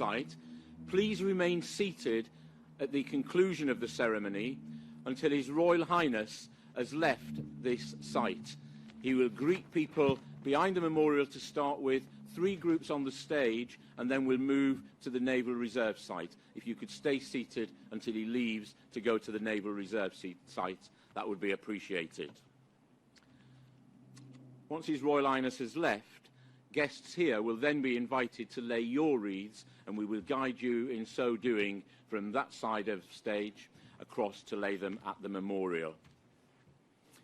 site, please remain seated at the conclusion of the ceremony until His Royal Highness has left this site. He will greet people behind the memorial to start with, 3 groups on the stage, and then we'll move to the Naval Reserve site. If you could stay seated until he leaves to go to the Naval Reserve site, that would be appreciated. Once His Royal Highness has left, guests here will then be invited to lay your wreaths, and we will guide you in so doing from that side of the stage across to lay them at the memorial.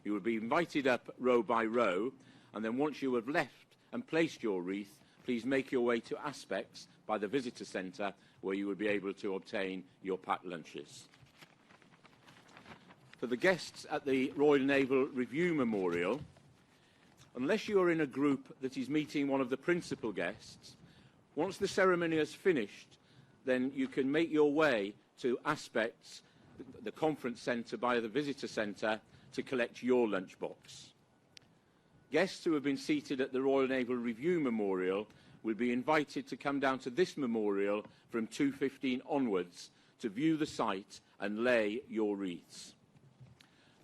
You will be invited up row by row, and then once you have left and placed your wreath, please make your way to Aspects by the Visitor Centre, where you will be able to obtain your packed lunches. For the guests at the Royal Naval Review Memorial, unless you are in a group that is meeting one of the principal guests, once the ceremony has finished, then you can make your way to Aspects, the conference centre by the Visitor Centre, to collect your lunchbox. Guests who have been seated at the Royal Naval Review Memorial will be invited to come down to this memorial from 2:15 onwards to view the site and lay your wreaths.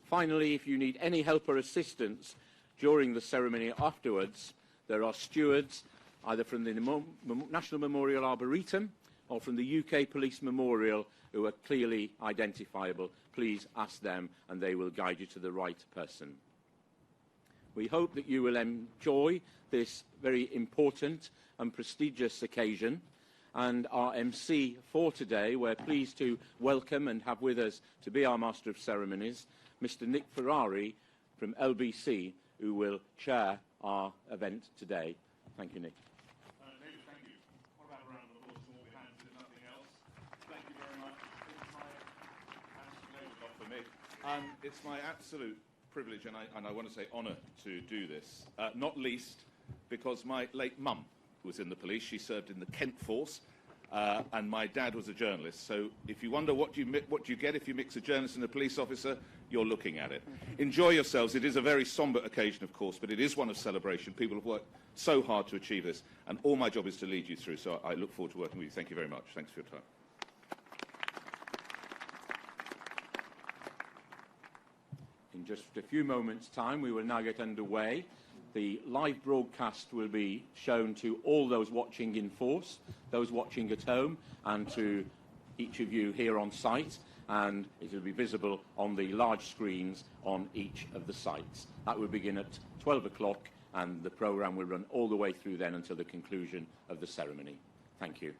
Finally, if you need any help or assistance during the ceremony afterwards, there are stewards either from the National Memorial Arboretum or from the UK Police Memorial who are clearly identifiable. Please ask them and they will guide you to the right person. We hope that you will enjoy this very important and prestigious occasion, and our MC for today, we're pleased to welcome and have with us to be our Master of Ceremonies, Mr. Nick Ferrari from LBC, who will chair our event today. Thank you, Nick. David, thank you. What about a round of applause to all hands, if nothing else? Thank you very much. It's my absolute privilege, and I want to say honour to do this, not least because my late mum was in the police. She served in the Kent Force, and my dad was a journalist. So if you wonder what you get if you mix a journalist and a police officer, you're looking at it. Enjoy yourselves. It is a very sombre occasion, of course, but it is one of celebration. People have worked so hard to achieve this, and all my job is to lead you through, so I look forward to working with you. Thank you very much. Thanks for your time. In just a few moments' time, we will now get underway. The live broadcast will be shown to all those watching in force, those watching at home, and to each of you here on site, and it will be visible on the large screens on each of the sites. That will begin at 12 o'clock, and the programme will run all the way through then until the conclusion of the ceremony. Thank you.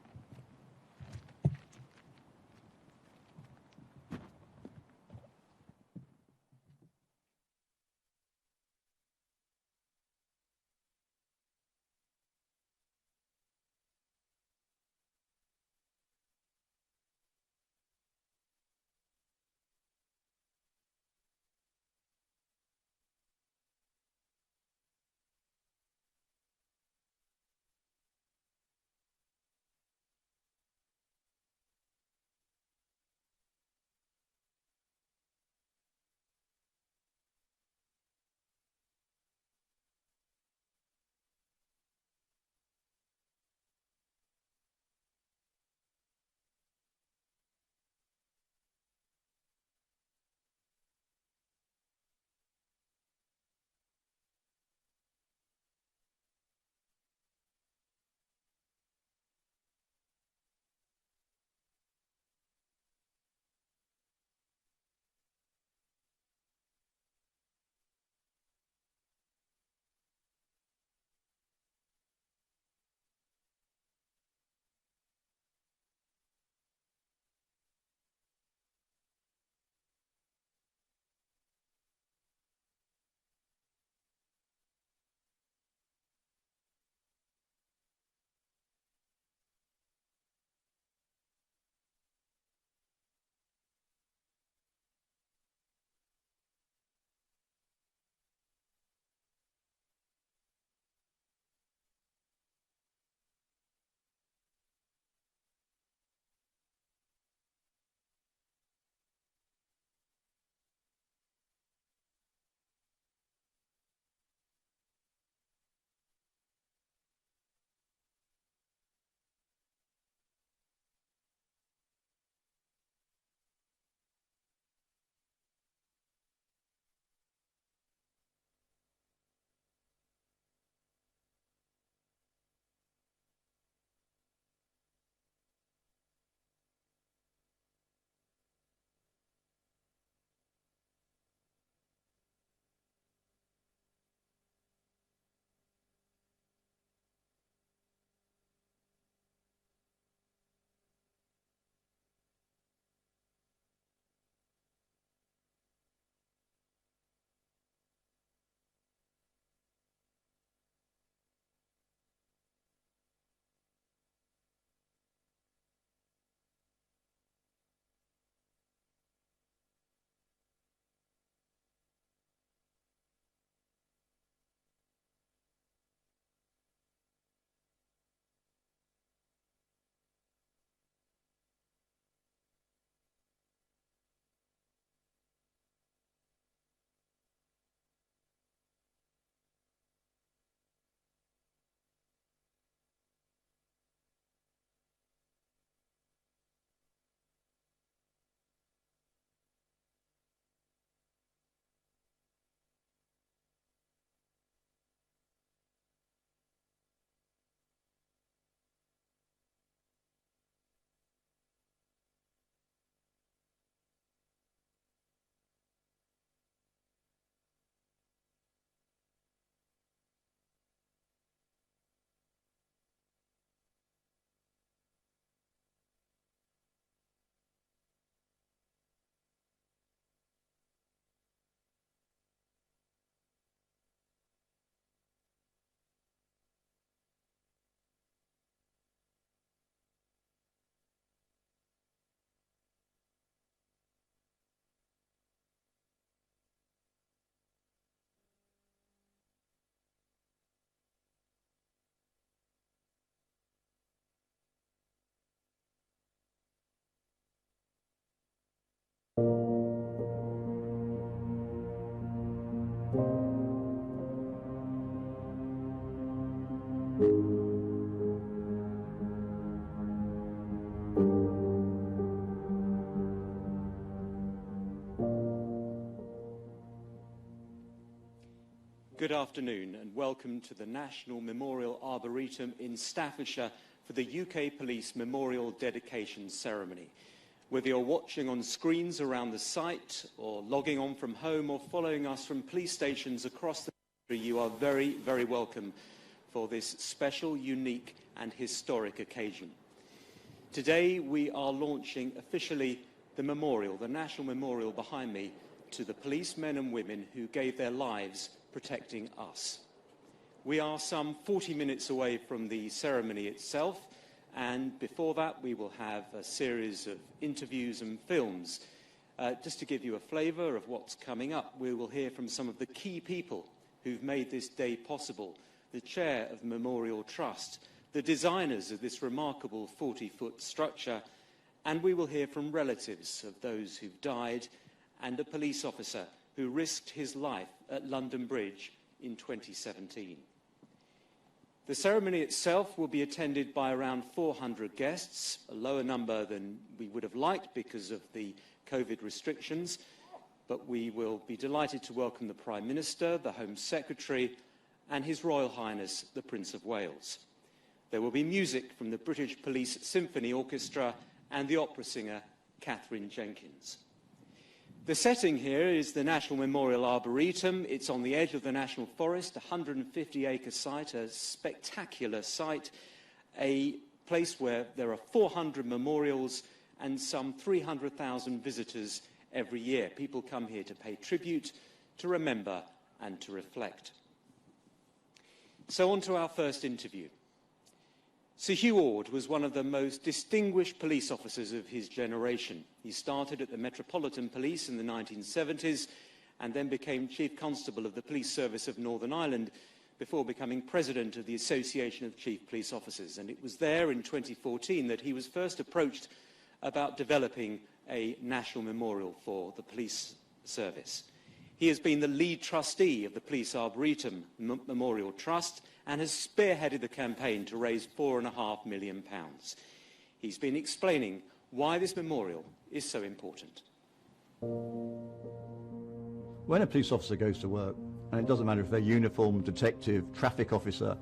Good afternoon and welcome to the National Memorial Arboretum in Staffordshire for the UK Police Memorial Dedication Ceremony. Whether you're watching on screens around the site or logging on from home or following us from police stations across the country, you are very, very welcome for this special, unique and historic occasion. Today we are launching officially the memorial, the National Memorial behind me, to the policemen and women who gave their lives protecting us. We are some 40 minutes away from the ceremony itself, and before that we will have a series of interviews and films. Just to give you a flavour of what's coming up, we will hear from some of the key people who've made this day possible, the chair of the Memorial Trust, the designers of this remarkable 40-foot structure, and we will hear from relatives of those who've died and a police officer who risked his life at London Bridge in 2017. The ceremony itself will be attended by around 400 guests, a lower number than we would have liked because of the COVID restrictions, but we will be delighted to welcome the Prime Minister, the Home Secretary, and His Royal Highness, the Prince of Wales. There will be music from the British Police Symphony Orchestra and the opera singer Catherine Jenkins. The setting here is the National Memorial Arboretum. It's on the edge of the National Forest, a 150-acre site, a spectacular site, a place where there are 400 memorials and some 300,000 visitors every year. People come here to pay tribute, to remember and to reflect. So on to our first interview. Sir Hugh Orde was one of the most distinguished police officers of his generation. He started at the Metropolitan Police in the 1970s and then became Chief Constable of the Police Service of Northern Ireland before becoming President of the Association of Chief Police Officers. And it was there in 2014 that he was first approached about developing a national memorial for the police service. He has been the lead trustee of the Police Arboretum Memorial Trust and has spearheaded the campaign to raise £4.5 million. He's been explaining why this memorial is so important. When a police officer goes to work, and it doesn't matter if they're uniformed, detective, traffic officer,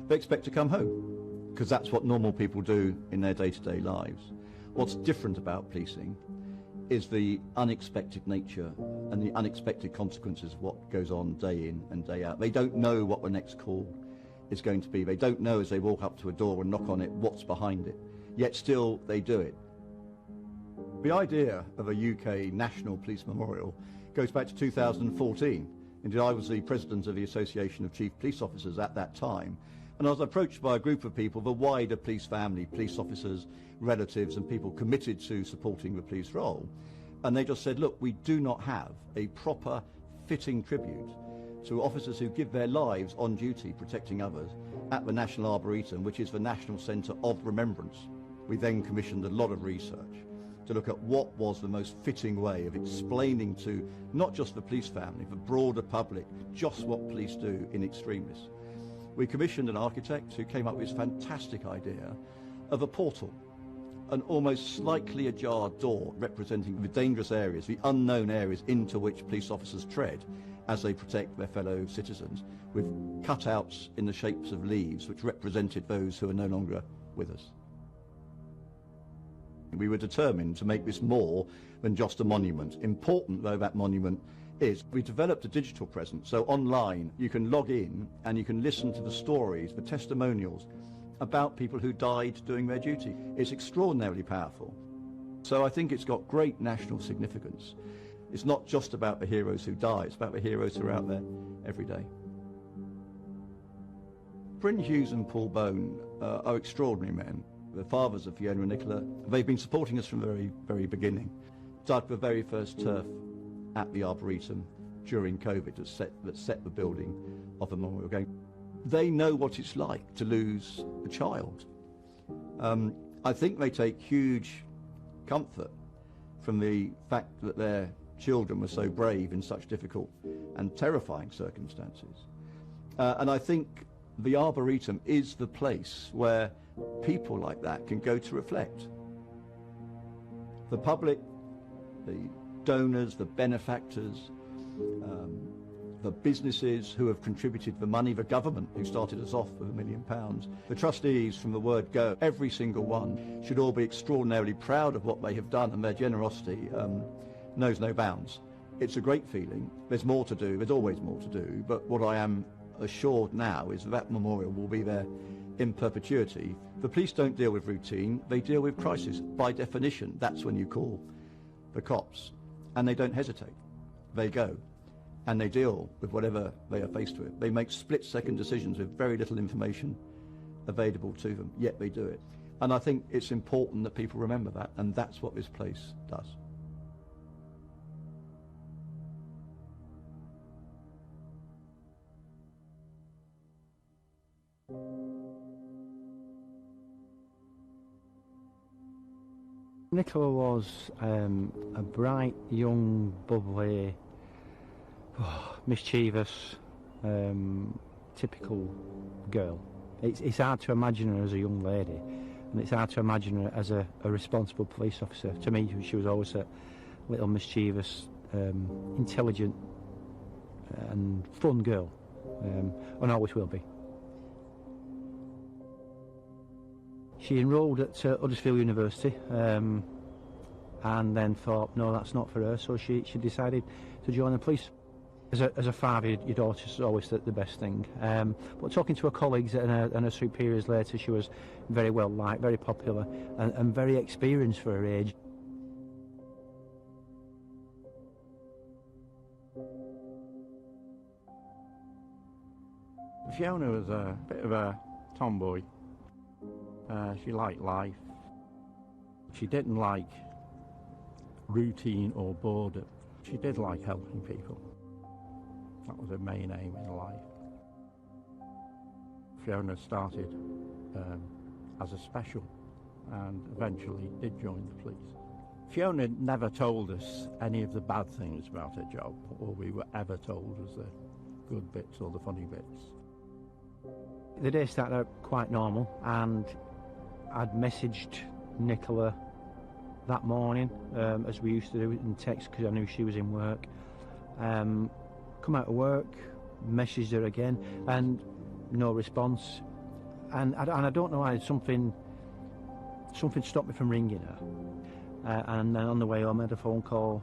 they expect to come home, because that's what normal people do in their day-to-day lives. What's different about policing is the unexpected nature and the unexpected consequences of what goes on day in and day out. They don't know what the next call is going to be. They don't know as they walk up to a door and knock on it what's behind it, yet still they do it. The idea of a UK National Police Memorial goes back to 2014. Indeed, I was the president of the Association of Chief Police Officers at that time, and I was approached by a group of people, the wider police family, police officers, relatives and people committed to supporting the police role, and they just said, look, we do not have a proper fitting tribute to officers who give their lives on duty protecting others at the National Arboretum, which is the National Centre of Remembrance. We then commissioned a lot of research to look at what was the most fitting way of explaining to not just the police family, the broader public, just what police do in extremis. We commissioned an architect who came up with this fantastic idea of a portal, an almost slightly ajar door representing the dangerous areas, the unknown areas into which police officers tread as they protect their fellow citizens, with cutouts in the shapes of leaves which represented those who are no longer with us. We were determined to make this more than just a monument. Important though that monument is, we developed a digital presence, so online you can log in and you can listen to the stories, the testimonials about people who died doing their duty. It's extraordinarily powerful. So I think it's got great national significance. It's not just about the heroes who die, it's about the heroes who are out there every day. Bryn Hughes and Paul Bone are extraordinary men. The fathers of Fiona and Nicola. They've been supporting us from the very, very beginning. Dug the very first turf at the Arboretum during COVID that set the building of the memorial going. They know what it's like to lose a child. I think they take huge comfort from the fact that their children were so brave in such difficult and terrifying circumstances. And I think the Arboretum is the place where people like that can go to reflect. The public, the donors, the benefactors, the businesses who have contributed the money, the government who started us off with £1 million, the trustees from the word go, every single one should all be extraordinarily proud of what they have done, and their generosity knows no bounds. It's a great feeling. There's more to do, there's always more to do, but what I am assured now is that memorial will be there in perpetuity. The police don't deal with routine, they deal with crisis. By definition, that's when you call the cops, and they don't hesitate. They go, and they deal with whatever they are faced with. They make split-second decisions with very little information available to them, yet they do it. And I think it's important that people remember that, and that's what this place does. Nicola was a bright, young, bubbly, mischievous, typical girl. It's hard to imagine her as a young lady, and it's hard to imagine her as a responsible police officer. To me, she was always a little mischievous, intelligent and fun girl, and always will be. She enrolled at Huddersfield University and then thought, no, that's not for her, so she decided to join the police. As a father, your daughter's always the best thing. But talking to her colleagues and her superiors later, she was very well liked, very popular, and very experienced for her age. Fiona was a bit of a tomboy. She liked life. She didn't like routine or boredom. She did like helping people. That was her main aim in life. Fiona started as a special and eventually did join the police. Fiona never told us any of the bad things about her job. All we were ever told was the good bits or the funny bits. The day started out quite normal, and I'd messaged Nicola that morning, as we used to do in text, because I knew she was in work. Come out of work, messaged her again, and no response. And I don't know why, something stopped me from ringing her. And then on the way home I had a phone call,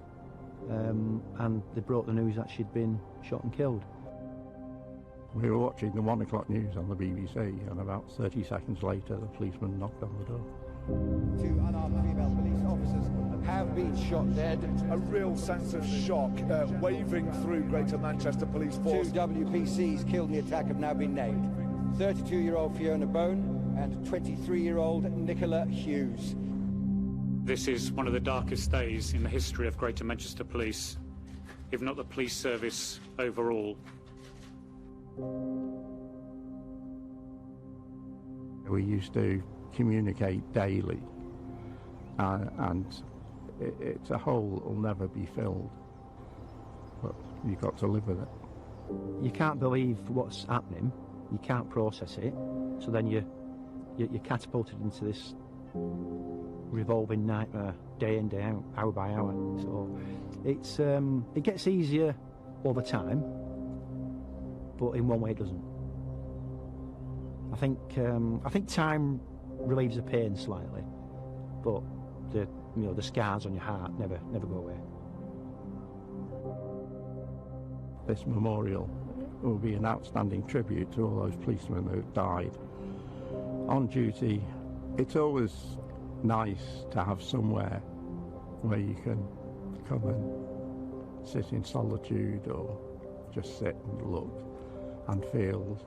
and they brought the news that she'd been shot and killed. We were watching the 1 o'clock news on the BBC, and about 30 seconds later the policeman knocked on the door. 2 unarmed female police officers have been shot dead. A real sense of shock waving through Greater Manchester Police Force. 2 WPCs killed in the attack have now been named. 32-year-old Fiona Bone and 23-year-old Nicola Hughes. This is one of the darkest days in the history of Greater Manchester Police, if not the police service overall. We used to communicate daily, and it's a hole that'll never be filled, but you've got to live with it. You can't believe what's happening, you can't process it, so then you're catapulted into this revolving nightmare, day in, day out, hour by hour. So it gets easier over time, but in one way it doesn't. I think time relieves the pain slightly, but the scars on your heart never go away. This memorial will be an outstanding tribute to all those policemen who died on duty. It's always nice to have somewhere where you can come and sit in solitude or just sit and look and feel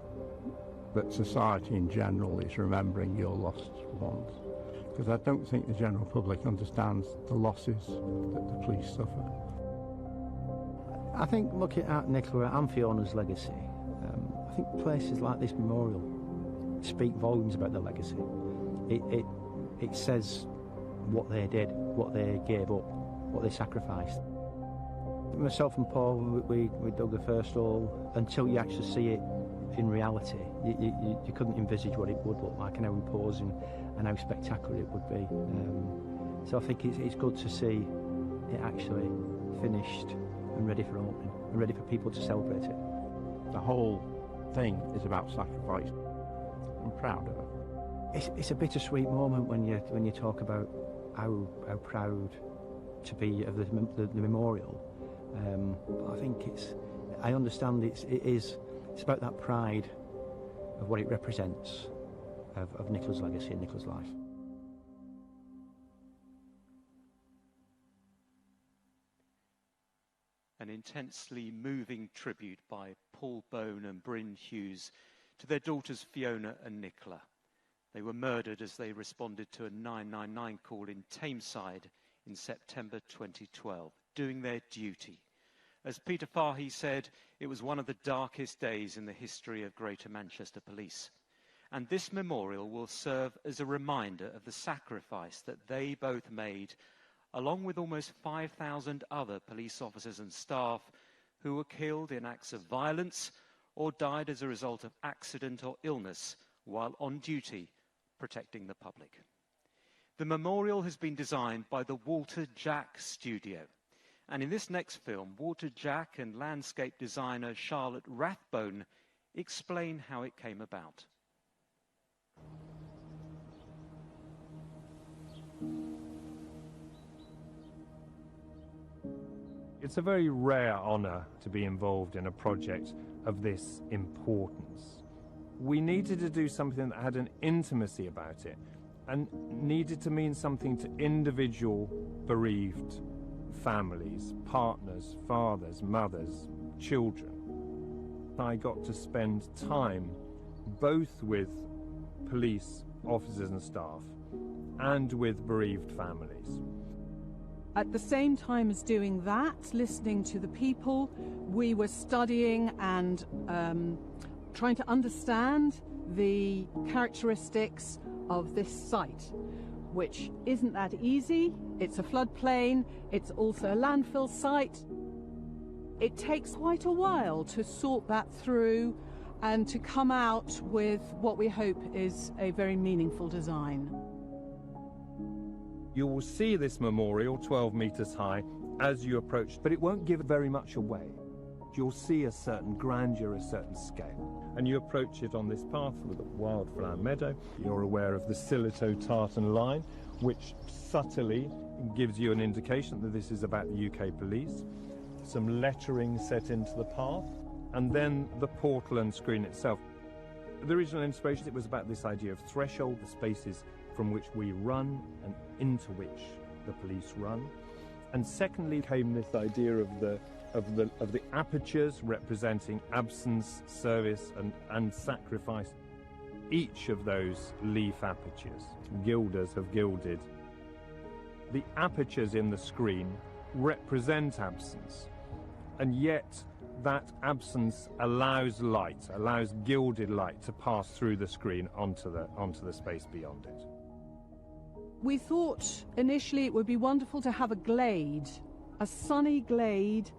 that society in general is remembering your lost ones. Because I don't think the general public understands the losses that the police suffer. I think looking at Nicola and Fiona's legacy, I think places like this memorial speak volumes about their legacy. It says what they did, what they gave up, what they sacrificed. Myself and Paul, we dug the first hole. Until you actually see it in reality, you couldn't envisage what it would look like and how imposing and how spectacular it would be. So I think it's good to see it actually finished and ready for opening, and ready for people to celebrate it. The whole thing is about sacrifice. I'm proud of it. It's a bittersweet moment when you talk about how proud to be of the memorial. But I think I understand it's about that pride of what it represents of Nicola's legacy and Nicola's life. An intensely moving tribute by Paul Bone and Bryn Hughes to their daughters Fiona and Nicola. They were murdered as they responded to a 999 call in Tameside in September 2012, doing their duty. As Peter Fahey said, it was one of the darkest days in the history of Greater Manchester Police. And this memorial will serve as a reminder of the sacrifice that they both made, along with almost 5,000 other police officers and staff who were killed in acts of violence or died as a result of accident or illness while on duty protecting the public. The memorial has been designed by the Walter Jack Studio. And in this next film, Walter Jack and landscape designer Charlotte Rathbone explain how it came about. It's a very rare honour to be involved in a project of this importance. We needed to do something that had an intimacy about it and needed to mean something to individual bereaved families, partners, fathers, mothers, children. I got to spend time both with police officers and staff and with bereaved families. At the same time as doing that, listening to the people, we were studying and trying to understand the characteristics of this site, which isn't that easy. It's a floodplain, it's also a landfill site. It takes quite a while to sort that through and to come out with what we hope is a very meaningful design. You will see this memorial 12 metres high as you approach, but it won't give very much away. You'll see a certain grandeur, a certain scale. And you approach it on this path with a wildflower meadow. You're aware of the Silito-Tartan line, which subtly gives you an indication that this is about the UK police. Some lettering set into the path, and then the portal and screen itself. The original inspiration, it was about this idea of threshold, the spaces from which we run and into which the police run. And secondly came this idea of the apertures representing absence, service and sacrifice. Each of those leaf apertures, gilders have gilded. The apertures in the screen represent absence, and yet that absence allows light, allows gilded light to pass through the screen onto the space beyond it. We thought initially it would be wonderful to have a glade, a sunny glade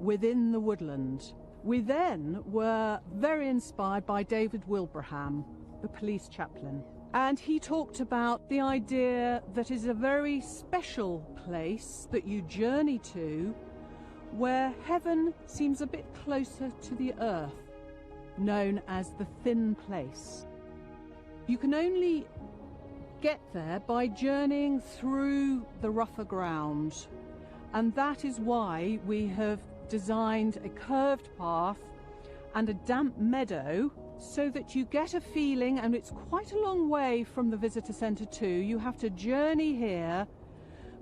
within the woodland. We then were very inspired by David Wilbraham, the police chaplain. And he talked about the idea that is a very special place that you journey to, where heaven seems a bit closer to the earth, known as the thin place. You can only get there by journeying through the rougher ground, and that is why we have designed a curved path and a damp meadow so that you get a feeling, and it's quite a long way from the visitor centre too. You have to journey here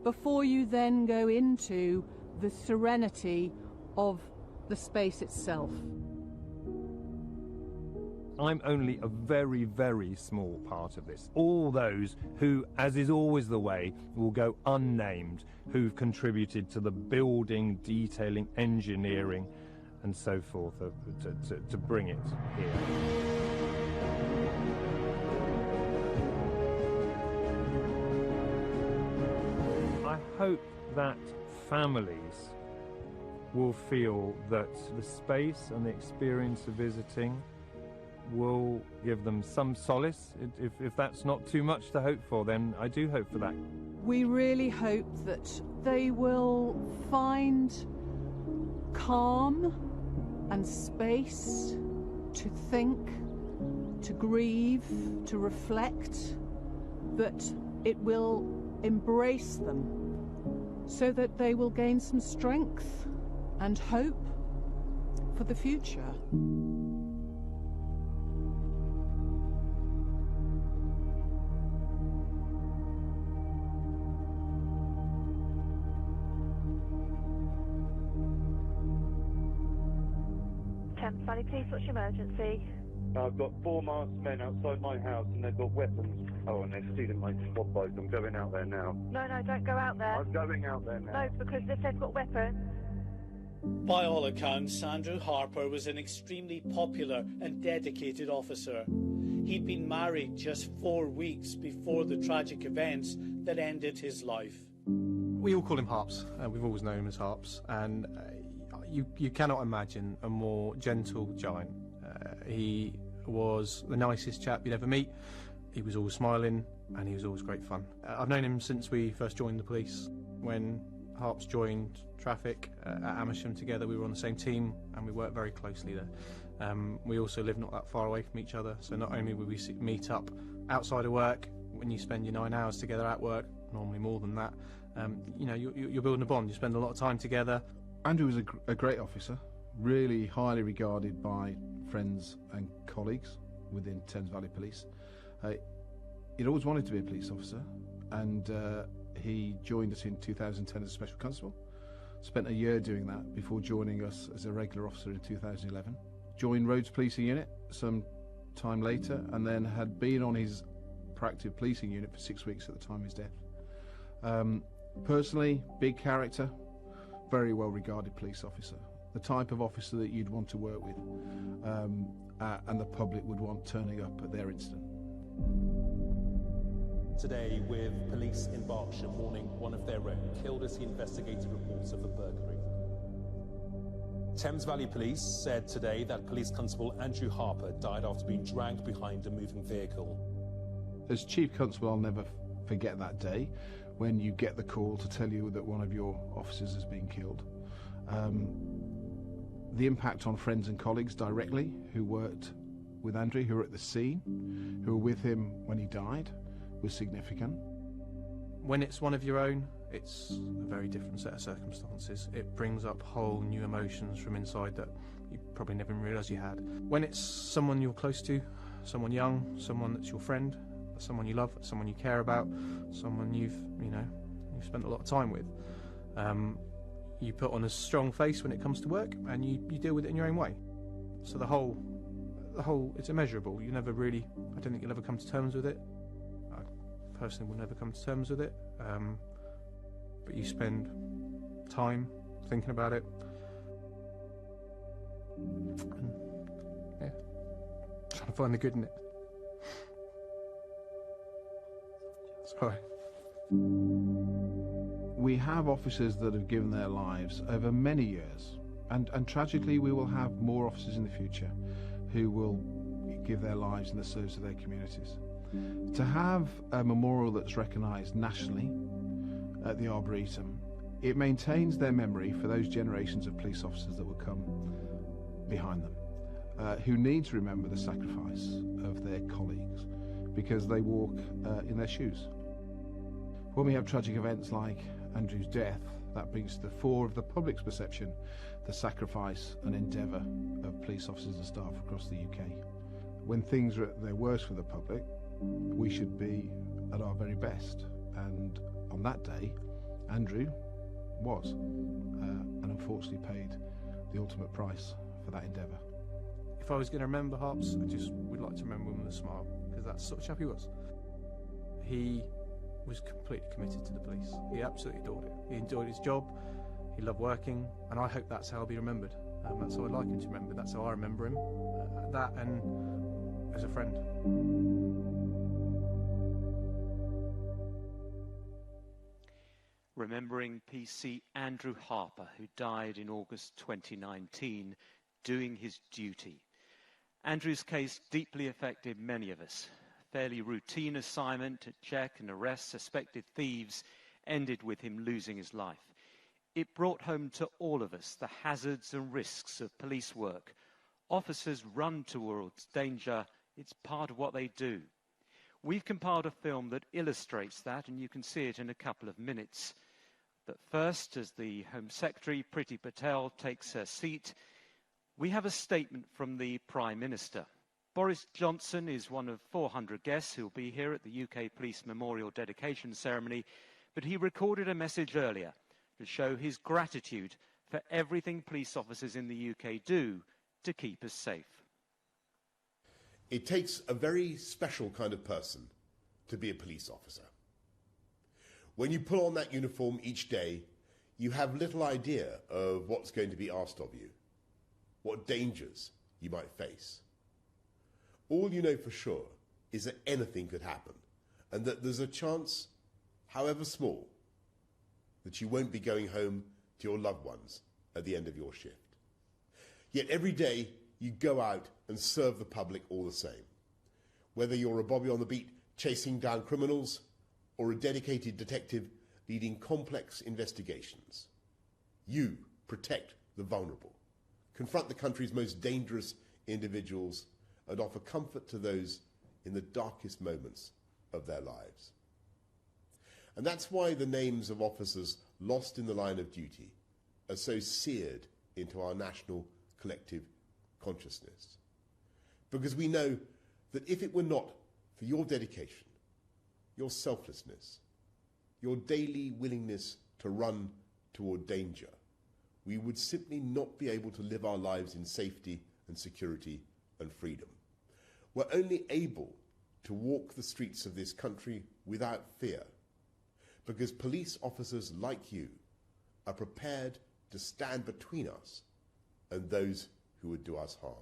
before you then go into the serenity of the space itself. I'm only a very, very small part of this. All those who, as is always the way, will go unnamed, who've contributed to the building, detailing, engineering, and so forth to bring it here. I hope that families will feel that the space and the experience of visiting will give them some solace. If that's not too much to hope for, then I do hope for that. We really hope that they will find calm and space to think, to grieve, to reflect, that it will embrace them so that they will gain some strength and hope for the future. Thames Valley Police, what's your emergency? I've got 4 masked men outside my house and they've got weapons. Oh, and they're stealing my squad bike. I'm going out there now. No, don't go out there. I'm going out there now. No, because if they've got weapons... By all accounts, Andrew Harper was an extremely popular and dedicated officer. He'd been married just 4 weeks before the tragic events that ended his life. We all call him Harps. We've always known him as Harps, and you cannot imagine a more gentle giant. He was the nicest chap you'd ever meet. He was always smiling and he was always great fun. I've known him since we first joined the police. When Harps joined traffic at Amersham together, we were on the same team and we worked very closely there. We also live not that far away from each other, so not only would we meet up outside of work, when you spend your 9 hours together at work, normally more than that, you know, you're building a bond, you spend a lot of time together. Andrew was a great officer, really highly regarded by friends and colleagues within Thames Valley Police. He'd always wanted to be a police officer, and he joined us in 2010 as a special constable. Spent a year doing that before joining us as a regular officer in 2011. Joined Roads Policing Unit some time later, and then had been on his proactive policing unit for 6 weeks at the time of his death. Personally, big character, very well regarded police officer. The type of officer that you'd want to work with, and the public would want turning up at their incident. Today, with police in Berkshire mourning one of their own killed as he investigated reports of the burglary. Thames Valley Police said today that Police Constable Andrew Harper died after being dragged behind a moving vehicle. As Chief Constable, I'll never forget that day when you get the call to tell you that one of your officers has been killed. The impact on friends and colleagues directly who worked with Andrew, who were at the scene, who were with him when he died, was significant. When it's one of your own, it's a very different set of circumstances. It brings up whole new emotions from inside that you probably never even realised you had. When it's someone you're close to, someone young, someone that's your friend, someone you love, someone you care about, someone you've spent a lot of time with, you put on a strong face when it comes to work, and you deal with it in your own way. So the whole, it's immeasurable. You never really, I don't think you'll ever come to terms with it. I personally will never come to terms with it. But you spend time thinking about it. And, yeah, trying to find the good in it. Sorry. We have officers that have given their lives over many years, and tragically we will have more officers in the future who will give their lives in the service of their communities. To have a memorial that's recognised nationally at the Arboretum, it maintains their memory for those generations of police officers that will come behind them, who need to remember the sacrifice of their colleagues because they walk in their shoes. When we have tragic events like Andrew's death, that brings to the fore of the public's perception the sacrifice and endeavour of police officers and staff across the UK. When things are at their worst for the public, we should be at our very best, and on that day Andrew was, and unfortunately paid the ultimate price for that endeavour. If I was going to remember Harps, I just would like to remember him with a smile, because that's the sort of chap he was. He was completely committed to the police. He absolutely adored it. He enjoyed his job, he loved working, and I hope that's how he'll be remembered. That's how I'd like him to be remembered. That's how I remember him. That and as a friend. Remembering PC Andrew Harper, who died in August 2019, doing his duty. Andrew's case deeply affected many of us. Fairly routine assignment to check and arrest suspected thieves ended with him losing his life. It brought home to all of us the hazards and risks of police work. Officers run towards danger. It's part of what they do. We've compiled a film that illustrates that, and you can see it in a couple of minutes. But first, as the Home Secretary, Priti Patel, takes her seat, we have a statement from the Prime Minister. Boris Johnson is one of 400 guests who will be here at the UK Police Memorial Dedication Ceremony, but he recorded a message earlier to show his gratitude for everything police officers in the UK do to keep us safe. It takes a very special kind of person to be a police officer. When you put on that uniform each day, you have little idea of what's going to be asked of you, what dangers you might face. All you know for sure is that anything could happen, and that there's a chance, however small, that you won't be going home to your loved ones at the end of your shift. Yet every day you go out and serve the public all the same. Whether you're a Bobby on the beat chasing down criminals, or a dedicated detective leading complex investigations, you protect the vulnerable, confront the country's most dangerous individuals, and offer comfort to those in the darkest moments of their lives. And that's why the names of officers lost in the line of duty are so seared into our national collective consciousness. Because we know that if it were not for your dedication, your selflessness, your daily willingness to run toward danger, we would simply not be able to live our lives in safety and security and freedom. We're only able to walk the streets of this country without fear because police officers like you are prepared to stand between us and those who would do us harm.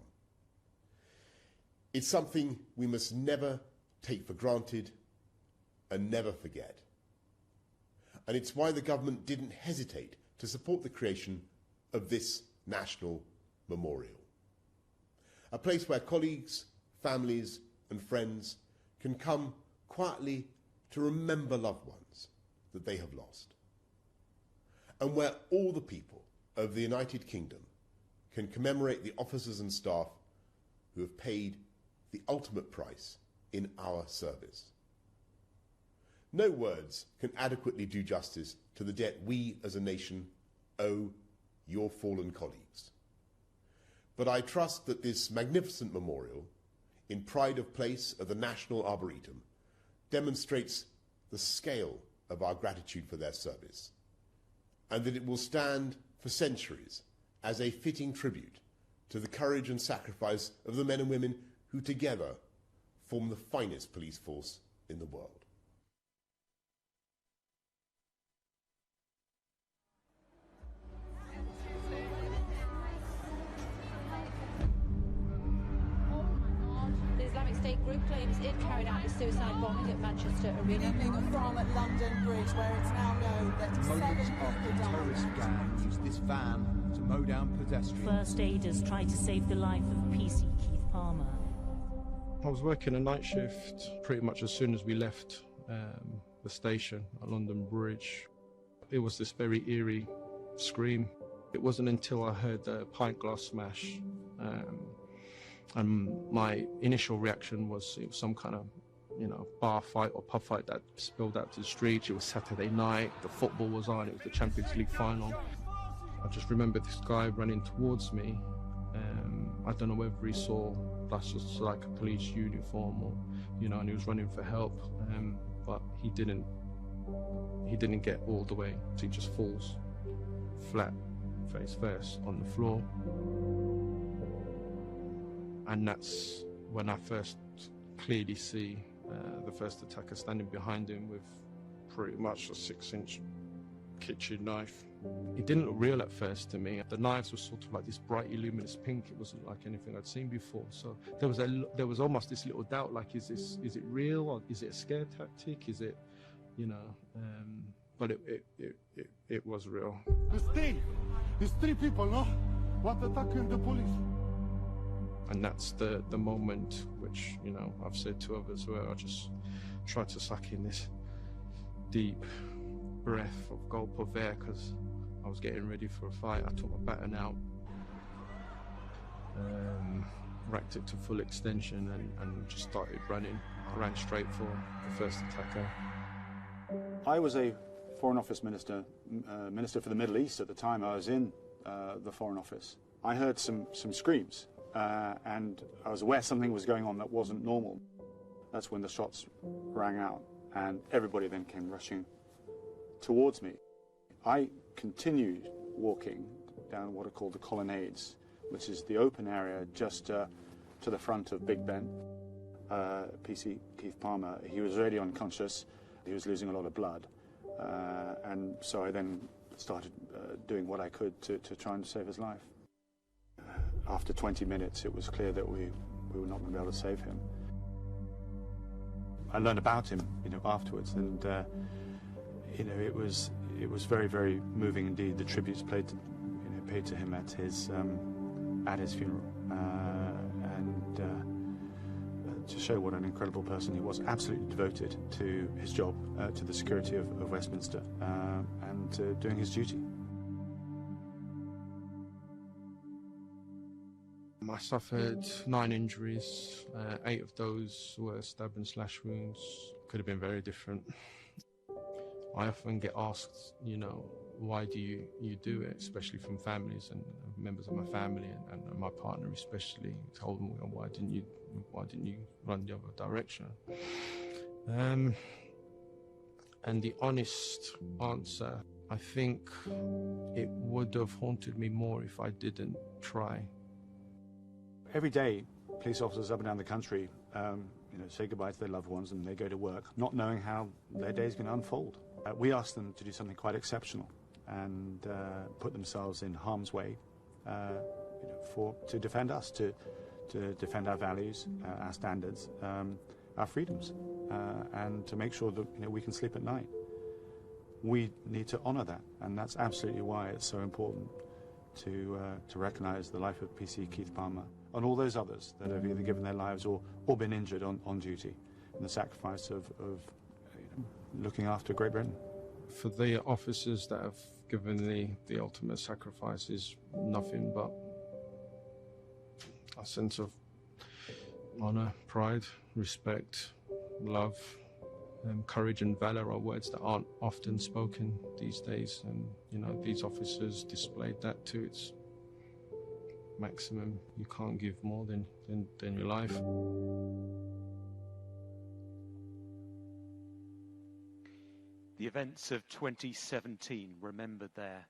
It's something we must never take for granted and never forget. And it's why the government didn't hesitate to support the creation of this national memorial. A place where colleagues, families and friends can come quietly to remember loved ones that they have lost. And where all the people of the United Kingdom can commemorate the officers and staff who have paid the ultimate price in our service. No words can adequately do justice to the debt we as a nation owe your fallen colleagues. But I trust that this magnificent memorial, in pride of place at the National Arboretum, demonstrates the scale of our gratitude for their service, and that it will stand for centuries as a fitting tribute to the courage and sacrifice of the men and women who together form the finest police force in the world. The Islamic State group claims it carried out the suicide bombing at Manchester Arena. From at London Bridge, where it's now known that Moments after the terrorist gang used this van to mow down pedestrians. First aiders tried to save the life of PC Keith Palmer. I was working a night shift pretty much as soon as we left the station at London Bridge. It was this very eerie scream. It wasn't until I heard the pint glass smash and my initial reaction was it was some kind of, bar fight or pub fight that spilled out to the streets. It was Saturday night, the football was on, it was the Champions League final. I just remember this guy running towards me. I don't know whether he saw that's just like a police uniform or, and he was running for help. But he didn't get all the way, so he just falls flat, face first on the floor. And that's when I first clearly see the first attacker standing behind him with pretty much a 6-inch kitchen knife. It didn't look real at first to me. The knives were sort of like this brightly luminous pink. It wasn't like anything I'd seen before. So there was almost this little doubt, like, is it real, or is it a scare tactic? Is it, but it was real. It's three people, no? What attacking the police? And that's the moment which, I've said to others, where I just try to suck in this deep breath of gulp of air, because I was getting ready for a fight. I took my baton out, racked it to full extension and just started running. I ran straight for the first attacker. I was a Foreign Office Minister, Minister for the Middle East at the time. I was in the Foreign Office. I heard some screams and I was aware something was going on that wasn't normal. That's when the shots rang out and everybody then came rushing towards me. I continued walking down what are called the colonnades, which is the open area just to the front of Big Ben. PC Keith Palmer, he was already unconscious, he was losing a lot of blood, and so I then started doing what I could to try and save his life. After 20 minutes it was clear that we were not going to be able to save him. I learned about him, afterwards, and it was very, very moving indeed. The tributes paid to him at his funeral, and to show what an incredible person he was, absolutely devoted to his job, to the security of Westminster, and to doing his duty. I suffered 9 injuries, 8 of those were stab and slash wounds. Could have been very different. I often get asked, why do you do it, especially from families and members of my family and my partner especially told me, why didn't you run the other direction? And the honest answer, I think it would have haunted me more if I didn't try. Every day, police officers up and down the country, say goodbye to their loved ones and they go to work, not knowing how their day is going to unfold. We asked them to do something quite exceptional and put themselves in harm's way to defend us, to defend our values, our standards, our freedoms, and to make sure that we can sleep at night. We need to honour that, and that's absolutely why it's so important to recognise the life of PC Keith Palmer and all those others that have either given their lives or been injured on duty, and the sacrifice of looking after Great Britain. For the officers that have given the ultimate sacrifice is nothing but a sense of honour, pride, respect, love, courage and valour are words that aren't often spoken these days, and these officers displayed that to its maximum. You can't give more than your life. The events of 2017 remembered there.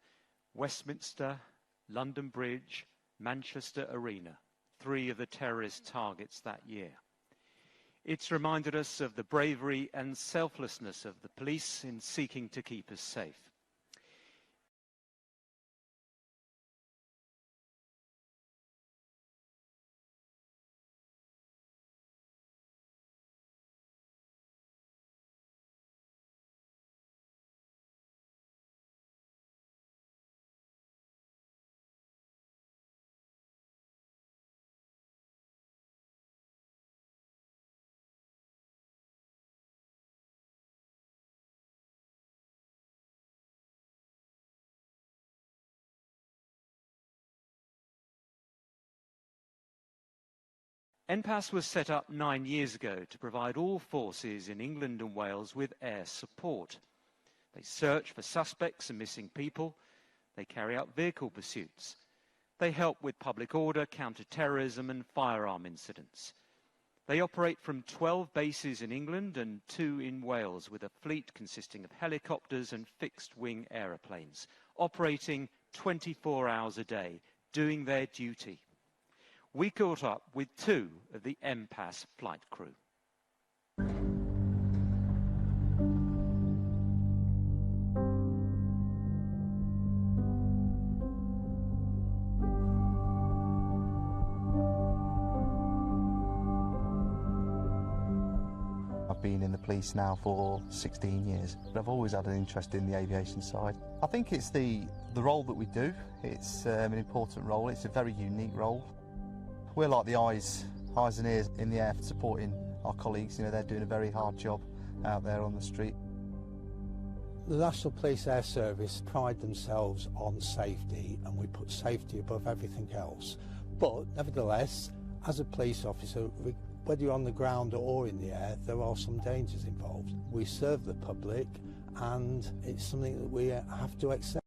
Westminster, London Bridge, Manchester Arena, 3 of the terrorist targets that year. It's reminded us of the bravery and selflessness of the police in seeking to keep us safe. NPAS was set up 9 years ago to provide all forces in England and Wales with air support. They search for suspects and missing people. They carry out vehicle pursuits. They help with public order, counter-terrorism and firearm incidents. They operate from 12 bases in England and 2 in Wales, with a fleet consisting of helicopters and fixed-wing aeroplanes, operating 24 hours a day, doing their duty. We caught up with 2 of the NPAS flight crew. I've been in the police now for 16 years, but I've always had an interest in the aviation side. I think it's the role that we do. It's an important role. It's a very unique role. We're like the eyes and ears in the air supporting our colleagues. They're doing a very hard job out there on the street. The National Police Air Service pride themselves on safety, and we put safety above everything else. But nevertheless, as a police officer, whether you're on the ground or in the air, there are some dangers involved. We serve the public, and it's something that we have to accept.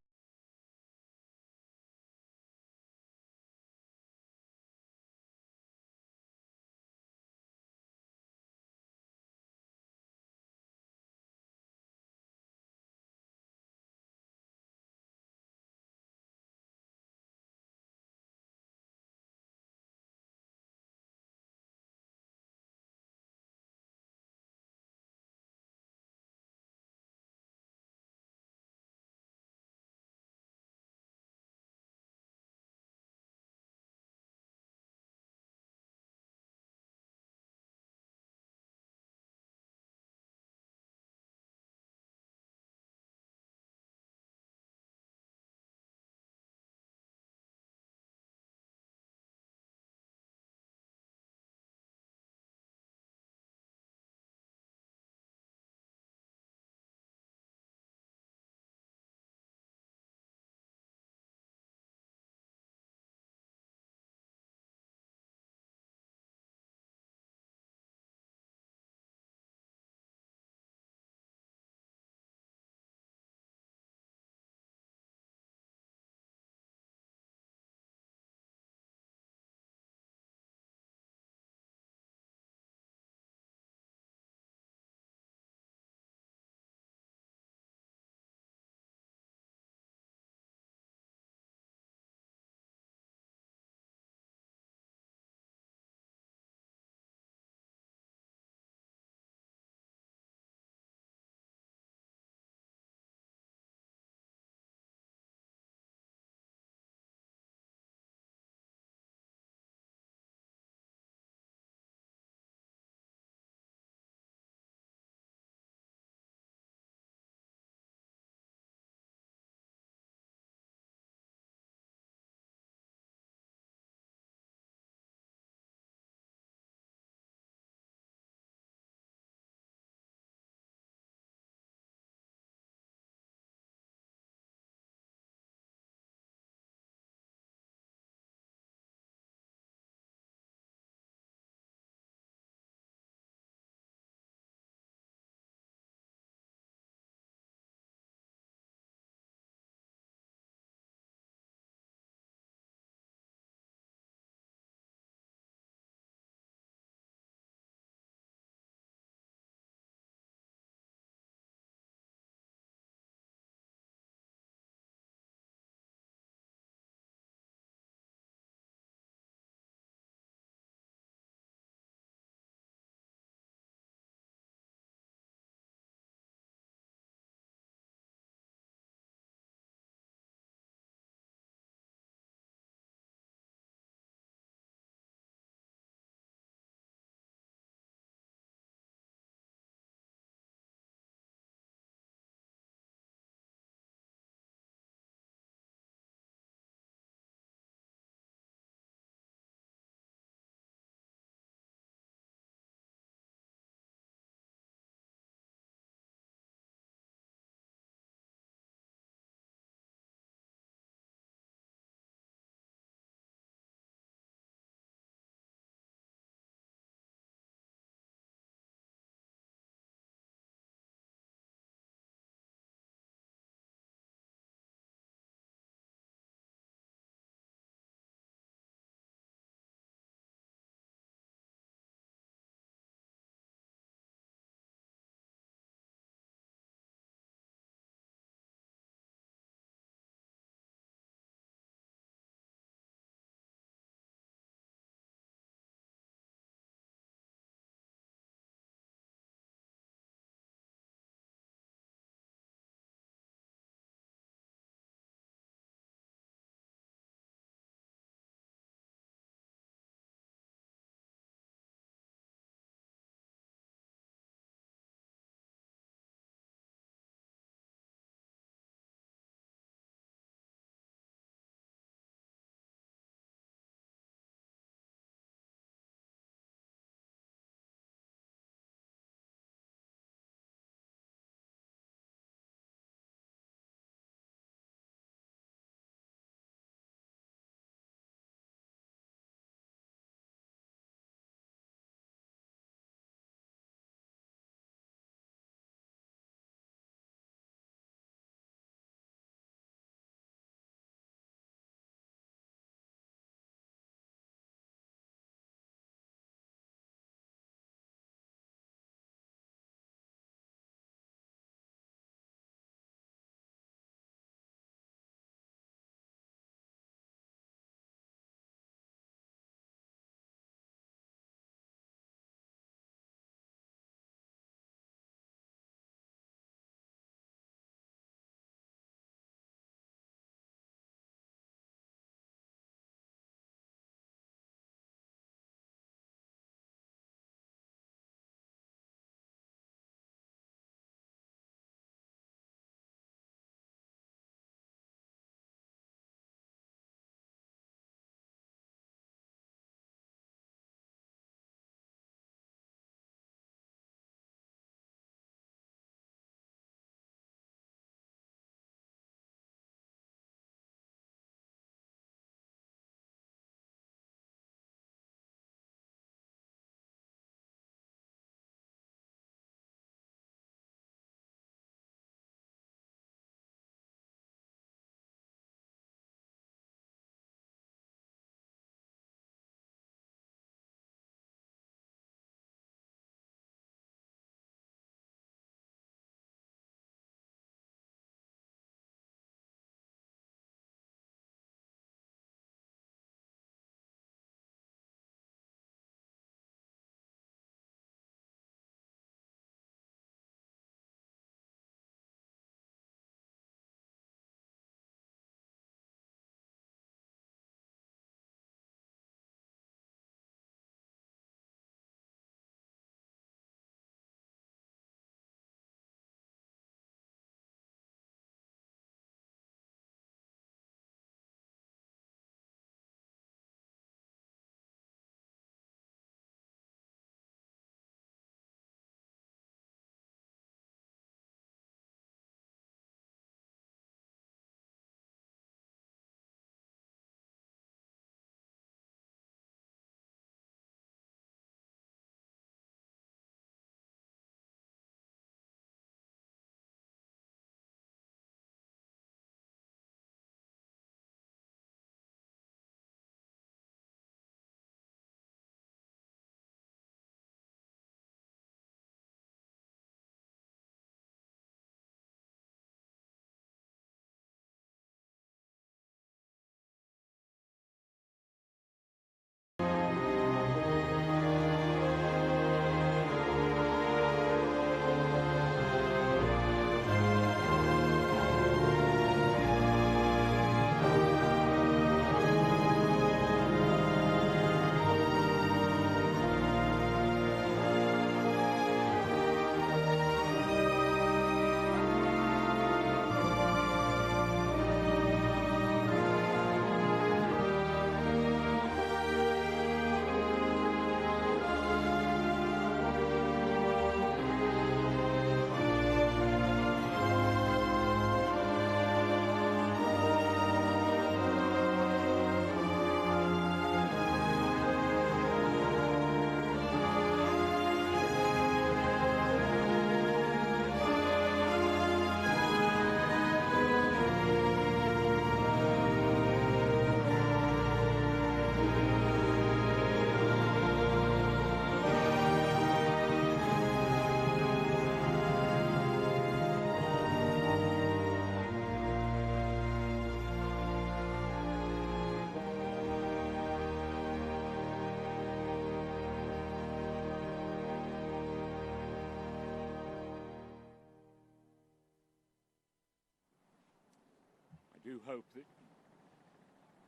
I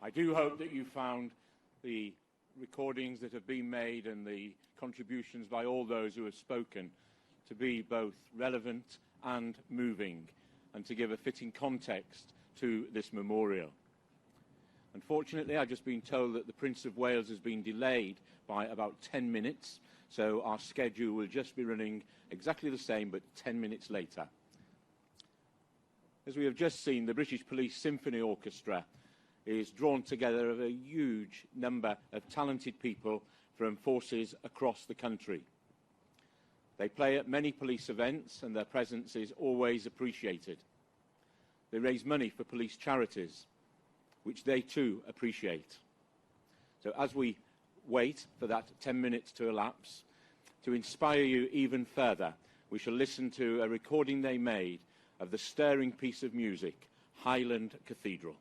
do hope that you found the recordings that have been made and the contributions by all those who have spoken to be both relevant and moving, and to give a fitting context to this memorial. Unfortunately, I've just been told that the Prince of Wales has been delayed by about 10 minutes, so our schedule will just be running exactly the same, but 10 minutes later. As we have just seen, the British Police Symphony Orchestra is drawn together of a huge number of talented people from forces across the country. They play at many police events, and their presence is always appreciated. They raise money for police charities, which they too appreciate. So as we wait for that 10 minutes to elapse, to inspire you even further, we shall listen to a recording they made of the stirring piece of music, Highland Cathedral.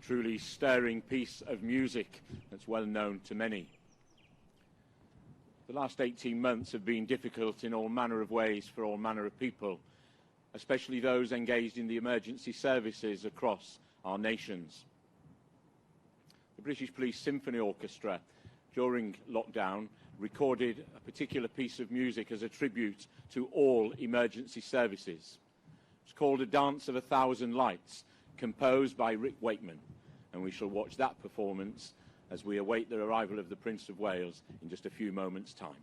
truly stirring piece of music that's well known to many. The last 18 months have been difficult in all manner of ways for all manner of people, especially those engaged in the emergency services across our nations. The British Police Symphony Orchestra, during lockdown, recorded a particular piece of music as a tribute to all emergency services. It's called A Dance of a Thousand Lights, composed by Rick Wakeman, and we shall watch that performance as we await the arrival of the Prince of Wales in just a few moments' time.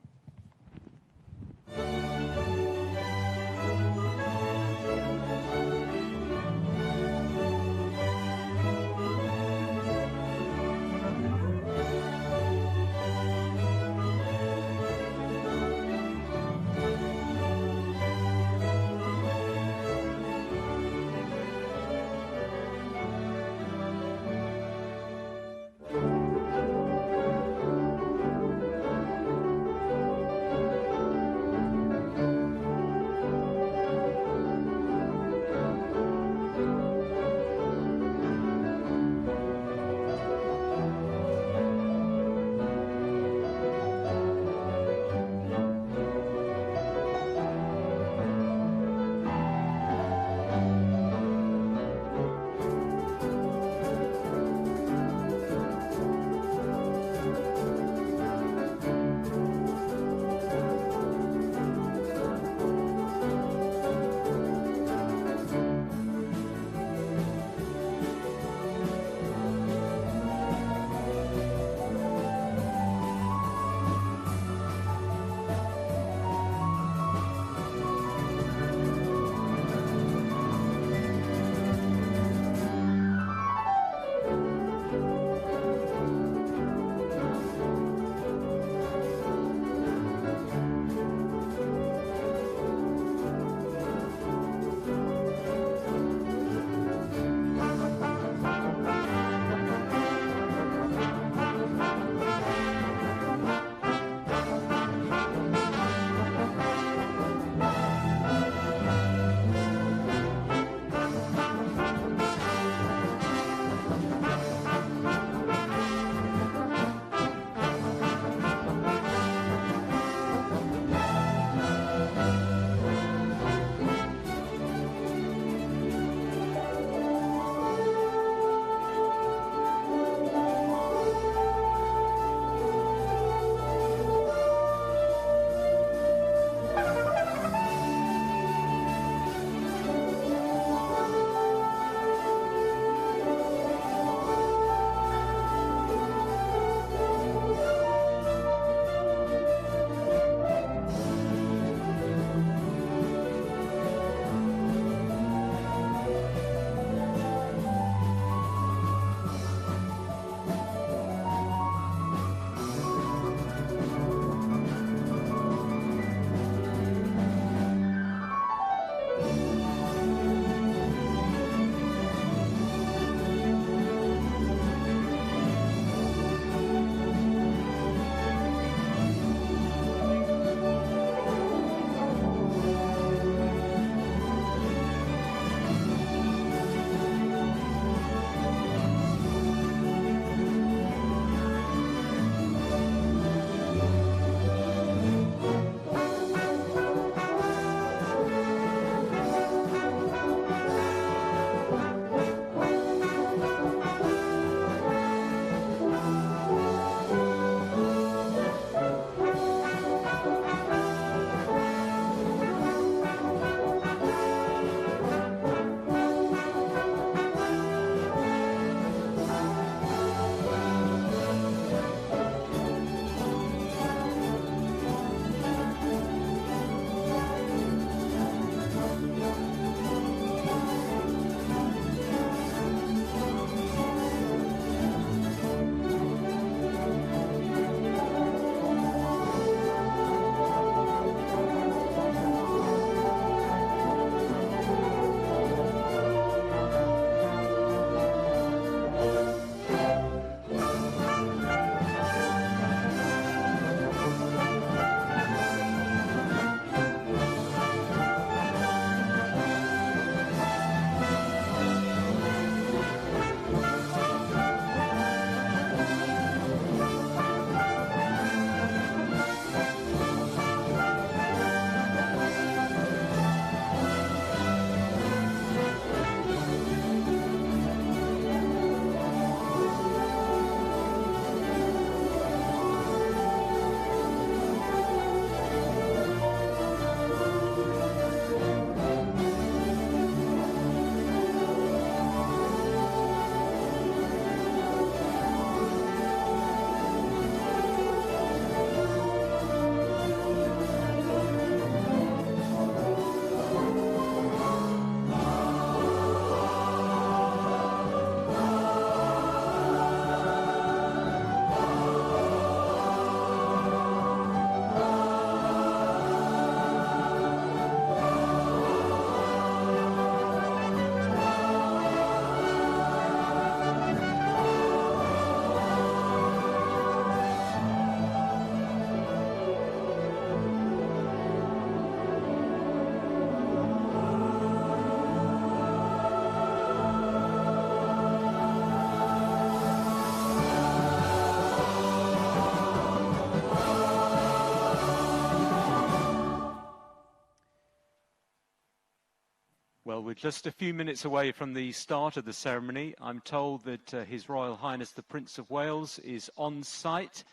Well, we're just a few minutes away from the start of the ceremony. I'm told that His Royal Highness the Prince of Wales is on site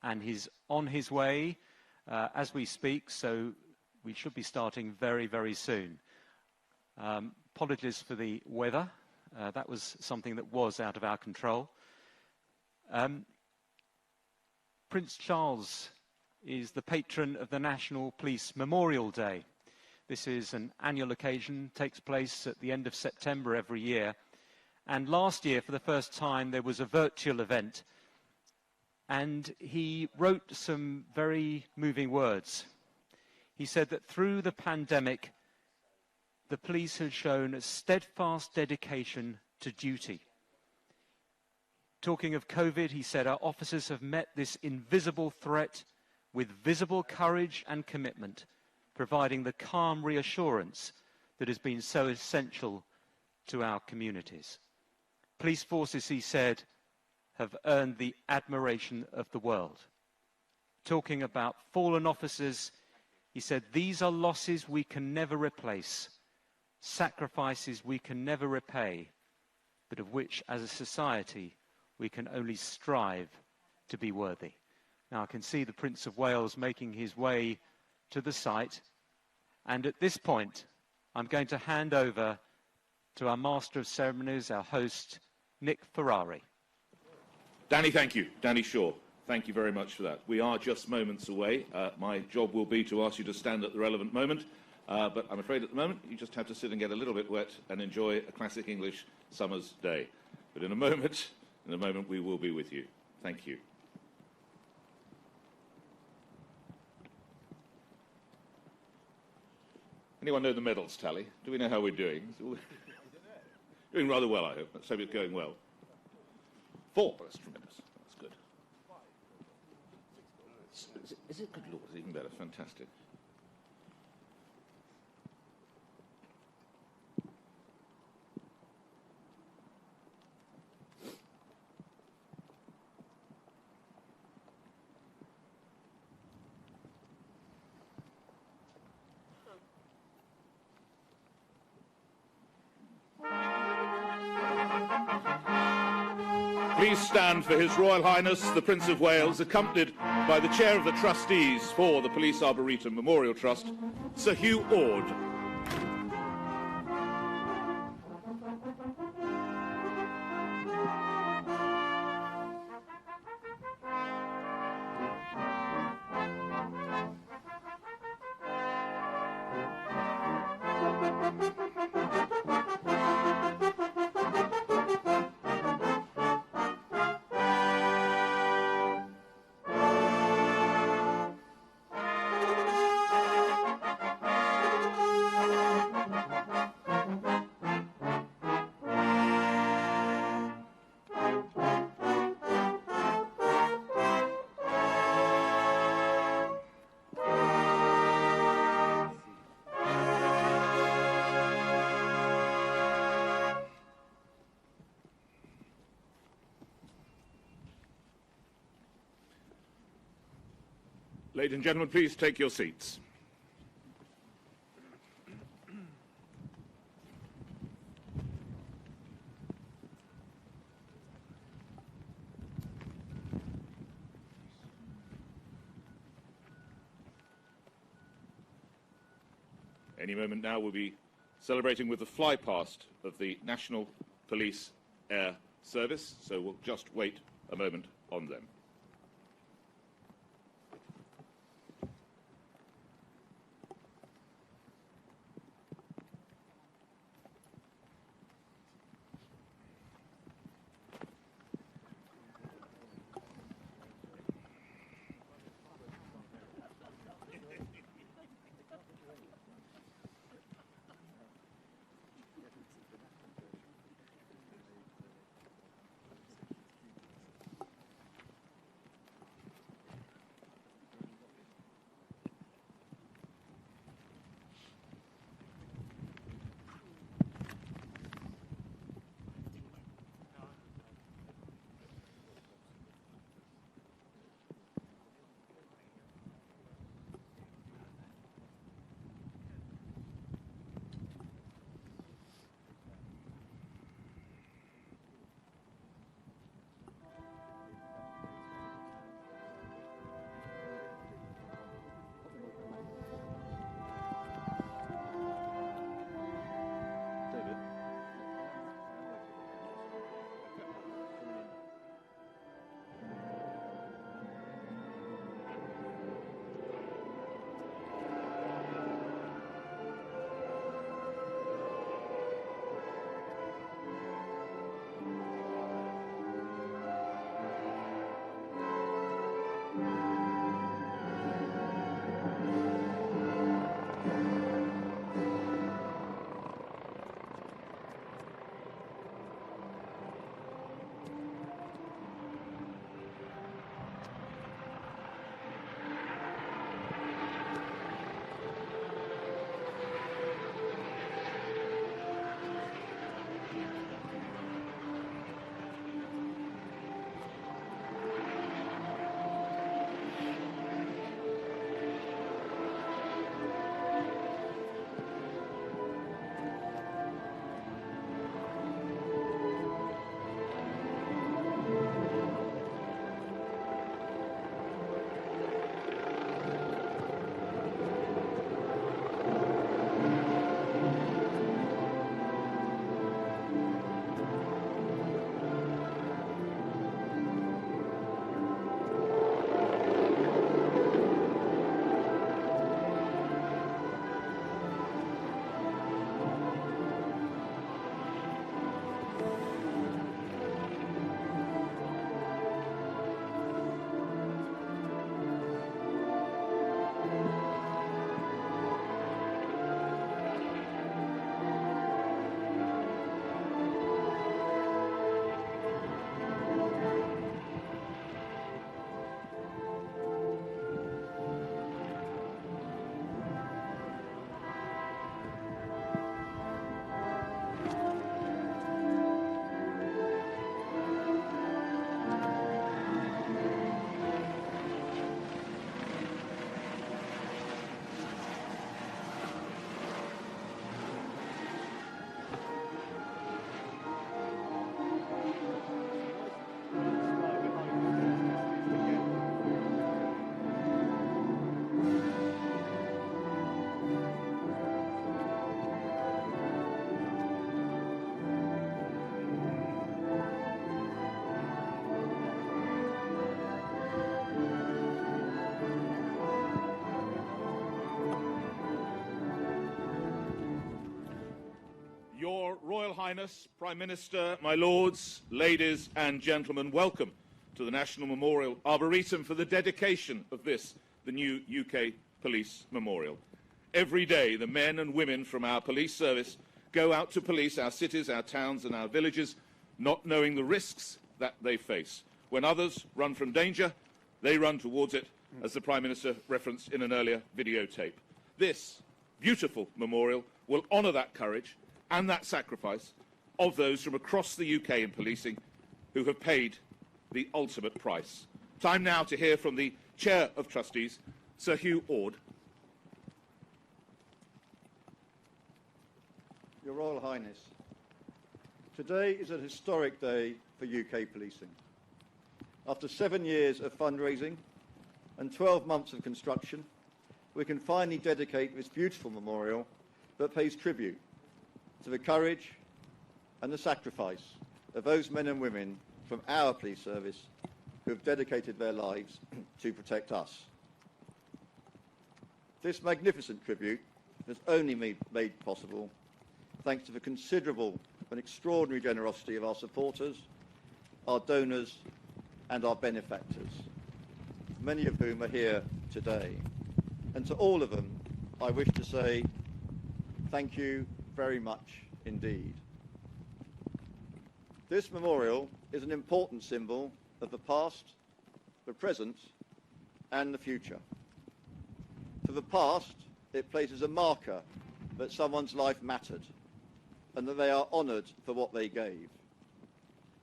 and he's on his way as we speak, so we should be starting very, very soon. Apologies for the weather. That was something that was out of our control. Prince Charles is the patron of the National Police Memorial Day. This is an annual occasion, takes place at the end of September every year. And last year, for the first time, there was a virtual event. And he wrote some very moving words. He said that through the pandemic, the police had shown a steadfast dedication to duty. Talking of COVID, he said, our officers have met this invisible threat with visible courage and commitment, providing the calm reassurance that has been so essential to our communities. Police forces, he said, have earned the admiration of the world. Talking about fallen officers, he said, these are losses we can never replace, sacrifices we can never repay, but of which, as a society, we can only strive to be worthy. Now, I can see the Prince of Wales making his way to the site, and at this point I'm going to hand over to our Master of Ceremonies, our host, Nick Ferrari. Danny, thank you. Danny Shaw, thank you very much for that. We are just moments away. My job will be to ask you to stand at the relevant moment, but I'm afraid at the moment you just have to sit and get a little bit wet and enjoy a classic English summer's day. But in a moment we will be with you. Thank you. Anyone know the medals tally? Do we know how we're doing? Doing rather well, I hope. Let's hope it's going well. 4. That's tremendous. That's good. Is it? Good Lord, it's even better. Fantastic. Please stand for His Royal Highness the Prince of Wales, accompanied by the Chair of the Trustees for the Police Arboretum Memorial Trust, Sir Hugh Ord. Ladies and gentlemen, please take your seats. Any moment now we'll be celebrating with the flypast of the National Police Air Service, so we'll just wait a moment on them. Highness, Prime Minister, my lords, ladies and gentlemen, welcome to the National Memorial Arboretum for the dedication of this, the new UK Police Memorial. Every day, the men and women from our police service go out to police our cities, our towns and our villages, not knowing the risks that they face. When others run from danger, they run towards it, as the Prime Minister referenced in an earlier videotape. This beautiful memorial will honour that courage and that sacrifice of those from across the UK in policing who have paid the ultimate price. Time now to hear from the Chair of Trustees, Sir Hugh Orde. Your Royal Highness, today is a historic day for UK policing. After 7 years of fundraising and 12 months of construction, we can finally dedicate this beautiful memorial that pays tribute to the courage and the sacrifice of those men and women from our police service who have dedicated their lives to protect us. This magnificent tribute has only been made possible thanks to the considerable and extraordinary generosity of our supporters, our donors and our benefactors, many of whom are here today. And to all of them, I wish to say thank you very much indeed. This memorial is an important symbol of the past, the present and the future. For the past, it places a marker that someone's life mattered and that they are honoured for what they gave.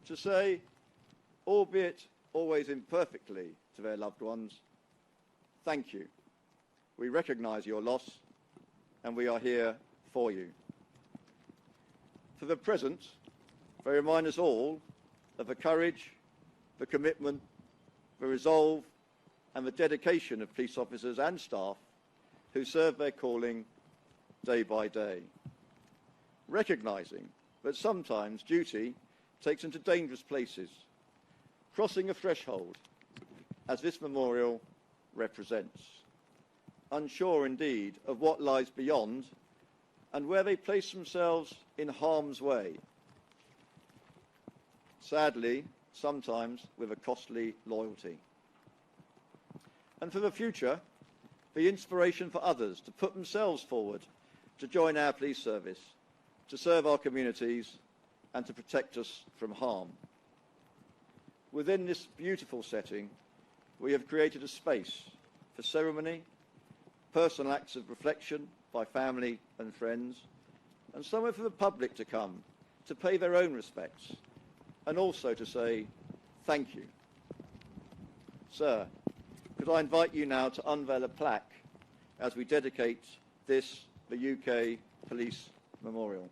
To say, albeit always imperfectly, to their loved ones, thank you. We recognise your loss and we are here for you. For the present, they remind us all of the courage, the commitment, the resolve and the dedication of police officers and staff who serve their calling day by day, recognising that sometimes duty takes them to dangerous places, crossing a threshold, as this memorial represents, unsure indeed of what lies beyond and where they place themselves in harm's way, sadly, sometimes with a costly loyalty. And for the future, the inspiration for others to put themselves forward to join our police service, to serve our communities and to protect us from harm. Within this beautiful setting, we have created a space for ceremony, personal acts of reflection by family and friends, and somewhere for the public to come to pay their own respects and also to say thank you. Sir, could I invite you now to unveil a plaque as we dedicate this, the UK Police Memorial.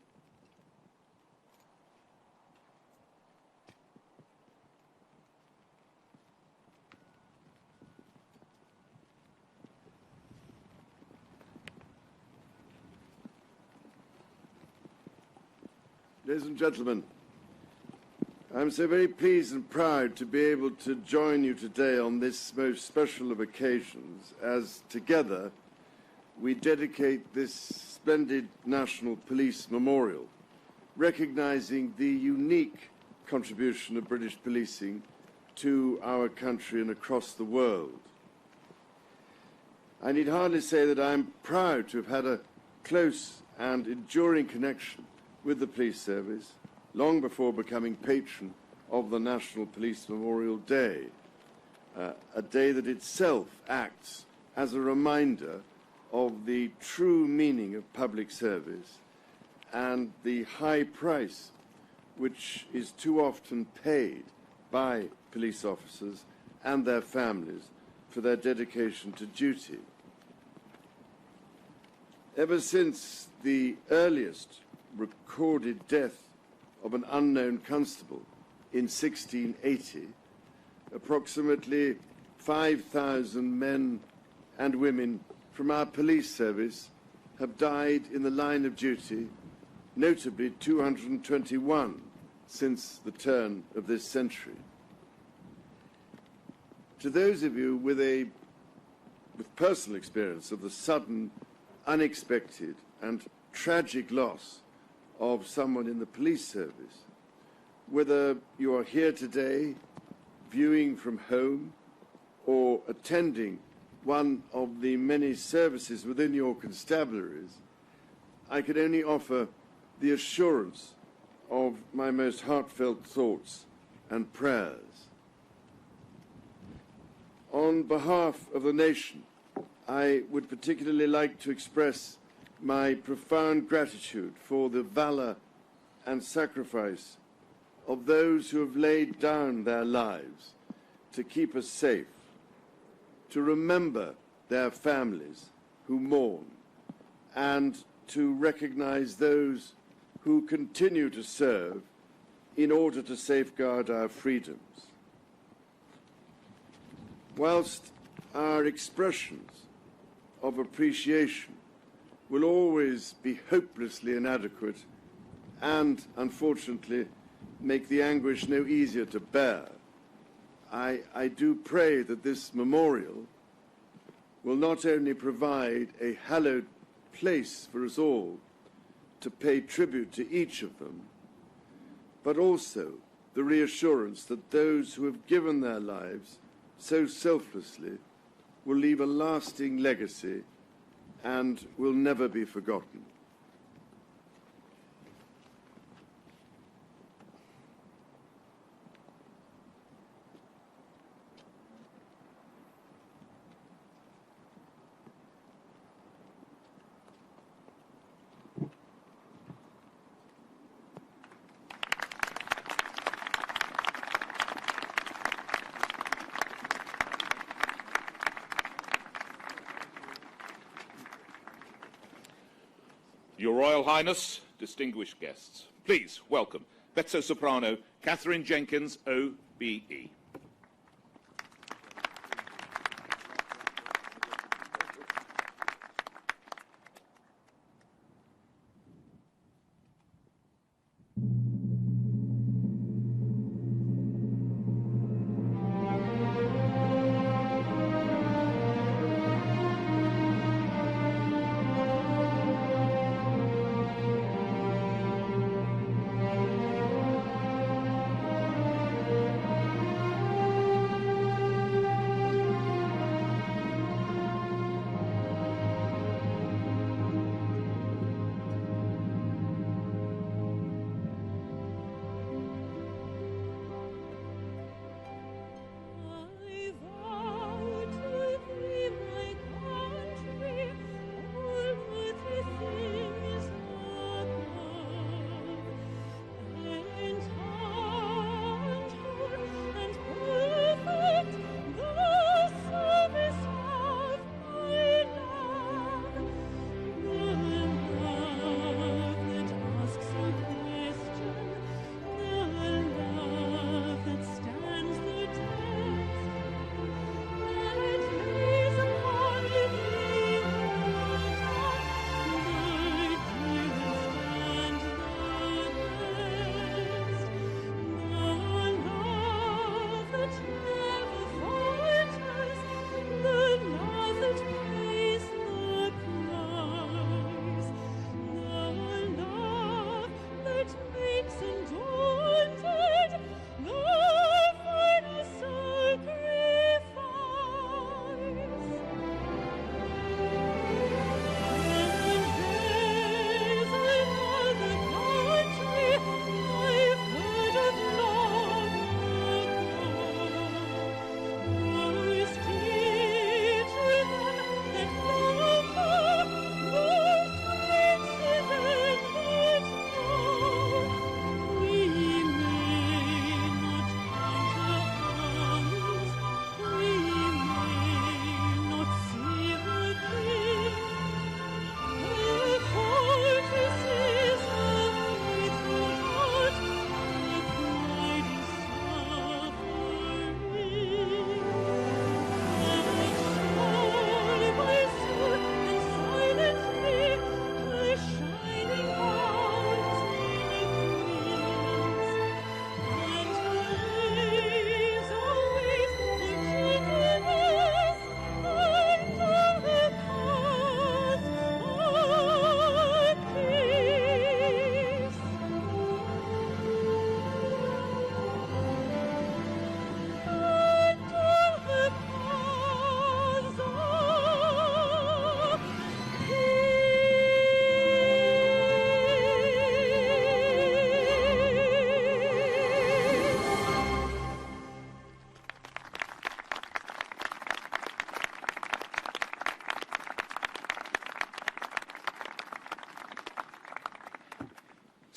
Ladies and gentlemen, I'm so very pleased and proud to be able to join you today on this most special of occasions as together we dedicate this splendid National Police Memorial, recognising the unique contribution of British policing to our country and across the world. I need hardly say that I'm proud to have had a close and enduring connection with the police service long before becoming patron of the National Police Memorial Day, a day that itself acts as a reminder of the true meaning of public service and the high price which is too often paid by police officers and their families for their dedication to duty. Ever since the earliest recorded death of an unknown constable in 1680, approximately 5,000 men and women from our police service have died in the line of duty, notably 221 since the turn of this century. To those of you with personal experience of the sudden, unexpected and tragic loss of someone in the police service, whether you are here today, viewing from home, or attending one of the many services within your constabularies, I can only offer the assurance of my most heartfelt thoughts and prayers. On behalf of the nation, I would particularly like to express my profound gratitude for the valour and sacrifice of those who have laid down their lives to keep us safe, to remember their families who mourn, and to recognise those who continue to serve in order to safeguard our freedoms. Whilst our expressions of appreciation will always be hopelessly inadequate and, unfortunately, make the anguish no easier to bear, I do pray that this memorial will not only provide a hallowed place for us all to pay tribute to each of them, but also the reassurance that those who have given their lives so selflessly will leave a lasting legacy and will never be forgotten. Your Royal Highness, distinguished guests, please welcome mezzo-soprano Catherine Jenkins, OBE.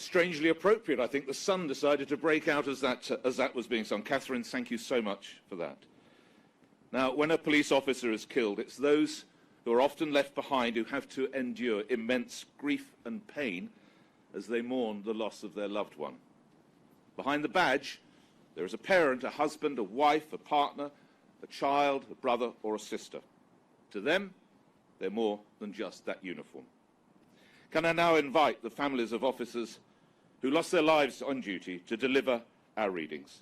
strangely appropriate, I think, the sun decided to break out as that was being sung. Catherine, thank you so much for that. Now, when a police officer is killed, it's those who are often left behind who have to endure immense grief and pain as they mourn the loss of their loved one. Behind the badge, there is a parent, a husband, a wife, a partner, a child, a brother or a sister. To them, they're more than just that uniform. Can I now invite the families of officers who lost their lives on duty to deliver our readings?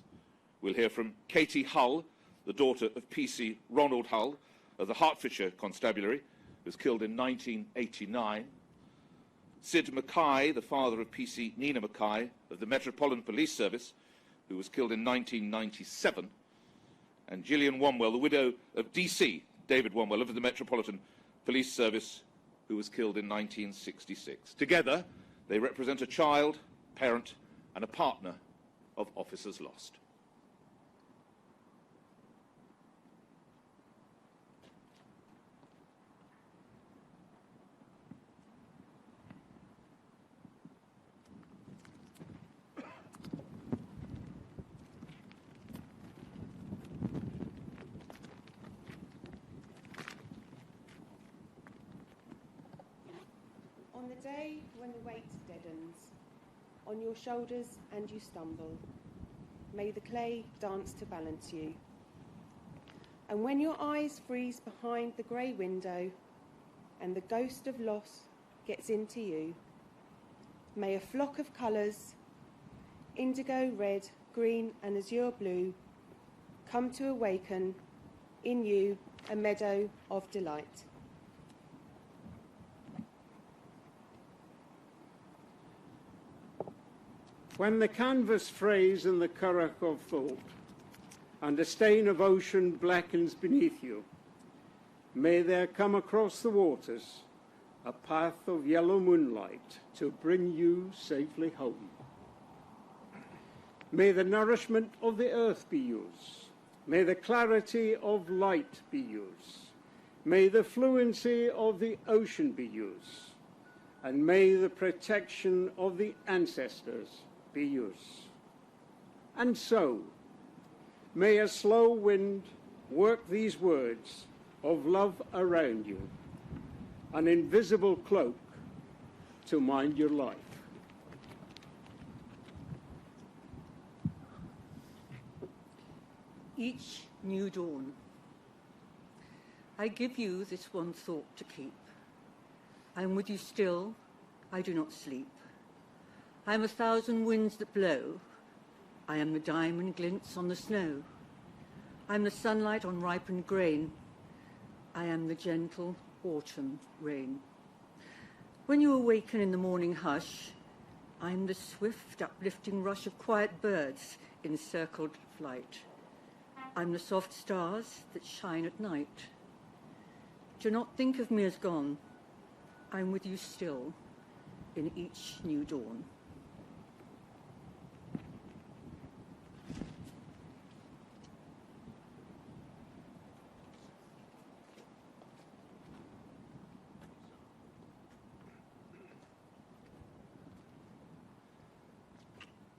We'll hear from Katie Hull, the daughter of PC Ronald Hull of the Hertfordshire Constabulary, who was killed in 1989. Sid Mackay, the father of PC Nina Mackay of the Metropolitan Police Service, who was killed in 1997. And Gillian Wanwell, the widow of DC David Wanwell of the Metropolitan Police Service, who was killed in 1966. Together, they represent a child, parent, and a partner of officers lost. On the day when the weight deadens on your shoulders and you stumble, may the clay dance to balance you. And when your eyes freeze behind the grey window and the ghost of loss gets into you, may a flock of colours, indigo, red, green and azure blue, come to awaken in you a meadow of delight. When the canvas frays and the currach of thought, and a stain of ocean blackens beneath you, may there come across the waters a path of yellow moonlight to bring you safely home. May the nourishment of the earth be yours. May the clarity of light be yours. May the fluency of the ocean be yours. And may the protection of the ancestors be yours. And so, may a slow wind work these words of love around you, an invisible cloak to mind your life. Each new dawn, I give you this one thought to keep. I am with you still, I do not sleep. I am 1,000 winds that blow. I am the diamond glints on the snow. I am the sunlight on ripened grain. I am the gentle autumn rain. When you awaken in the morning hush, I am the swift uplifting rush of quiet birds in circled flight. I am the soft stars that shine at night. Do not think of me as gone. I am with you still in each new dawn.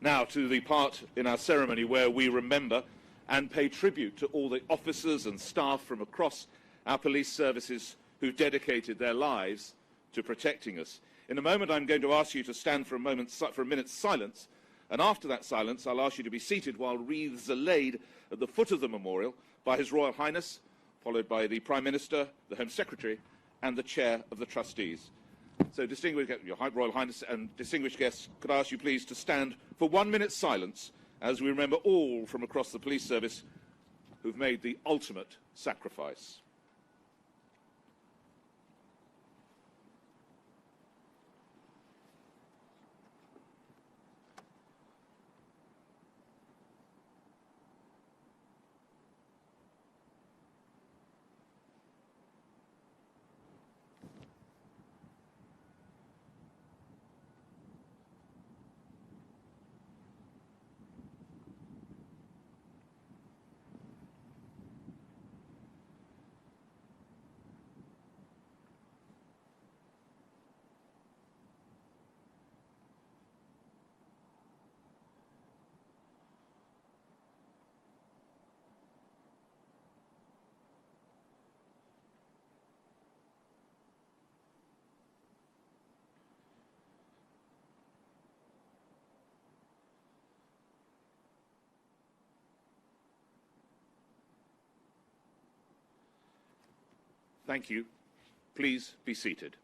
Now to the part in our ceremony where we remember and pay tribute to all the officers and staff from across our police services who dedicated their lives to protecting us. In a moment, I'm going to ask you to stand for a minute's silence, and after that silence, I'll ask you to be seated while wreaths are laid at the foot of the memorial by His Royal Highness, followed by the Prime Minister, the Home Secretary, and the Chair of the Trustees. So, Your Royal Highness and distinguished guests, could I ask you please to stand for 1 minute's silence as we remember all from across the police service who've made the ultimate sacrifice. Thank you. Please be seated.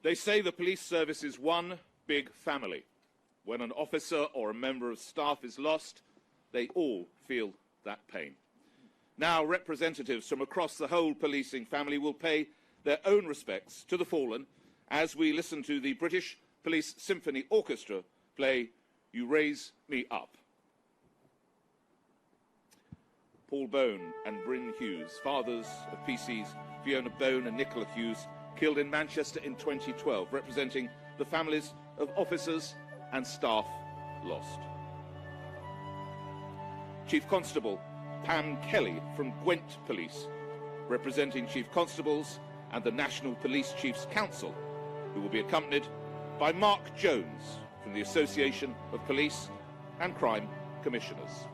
They say the police service is one big family. When an officer or a member of staff is lost, they all feel that pain. Now, representatives from across the whole policing family will pay their own respects to the fallen as we listen to the British Police Symphony Orchestra play You Raise Me Up. Paul Bone and Bryn Hughes, fathers of PCs Fiona Bone and Nicola Hughes, killed in Manchester in 2012, representing the families of officers and staff lost. Chief Constable Pam Kelly from Gwent Police, representing Chief Constables and the National Police Chiefs Council, who will be accompanied by Mark Jones from the Association of Police and Crime Commissioners.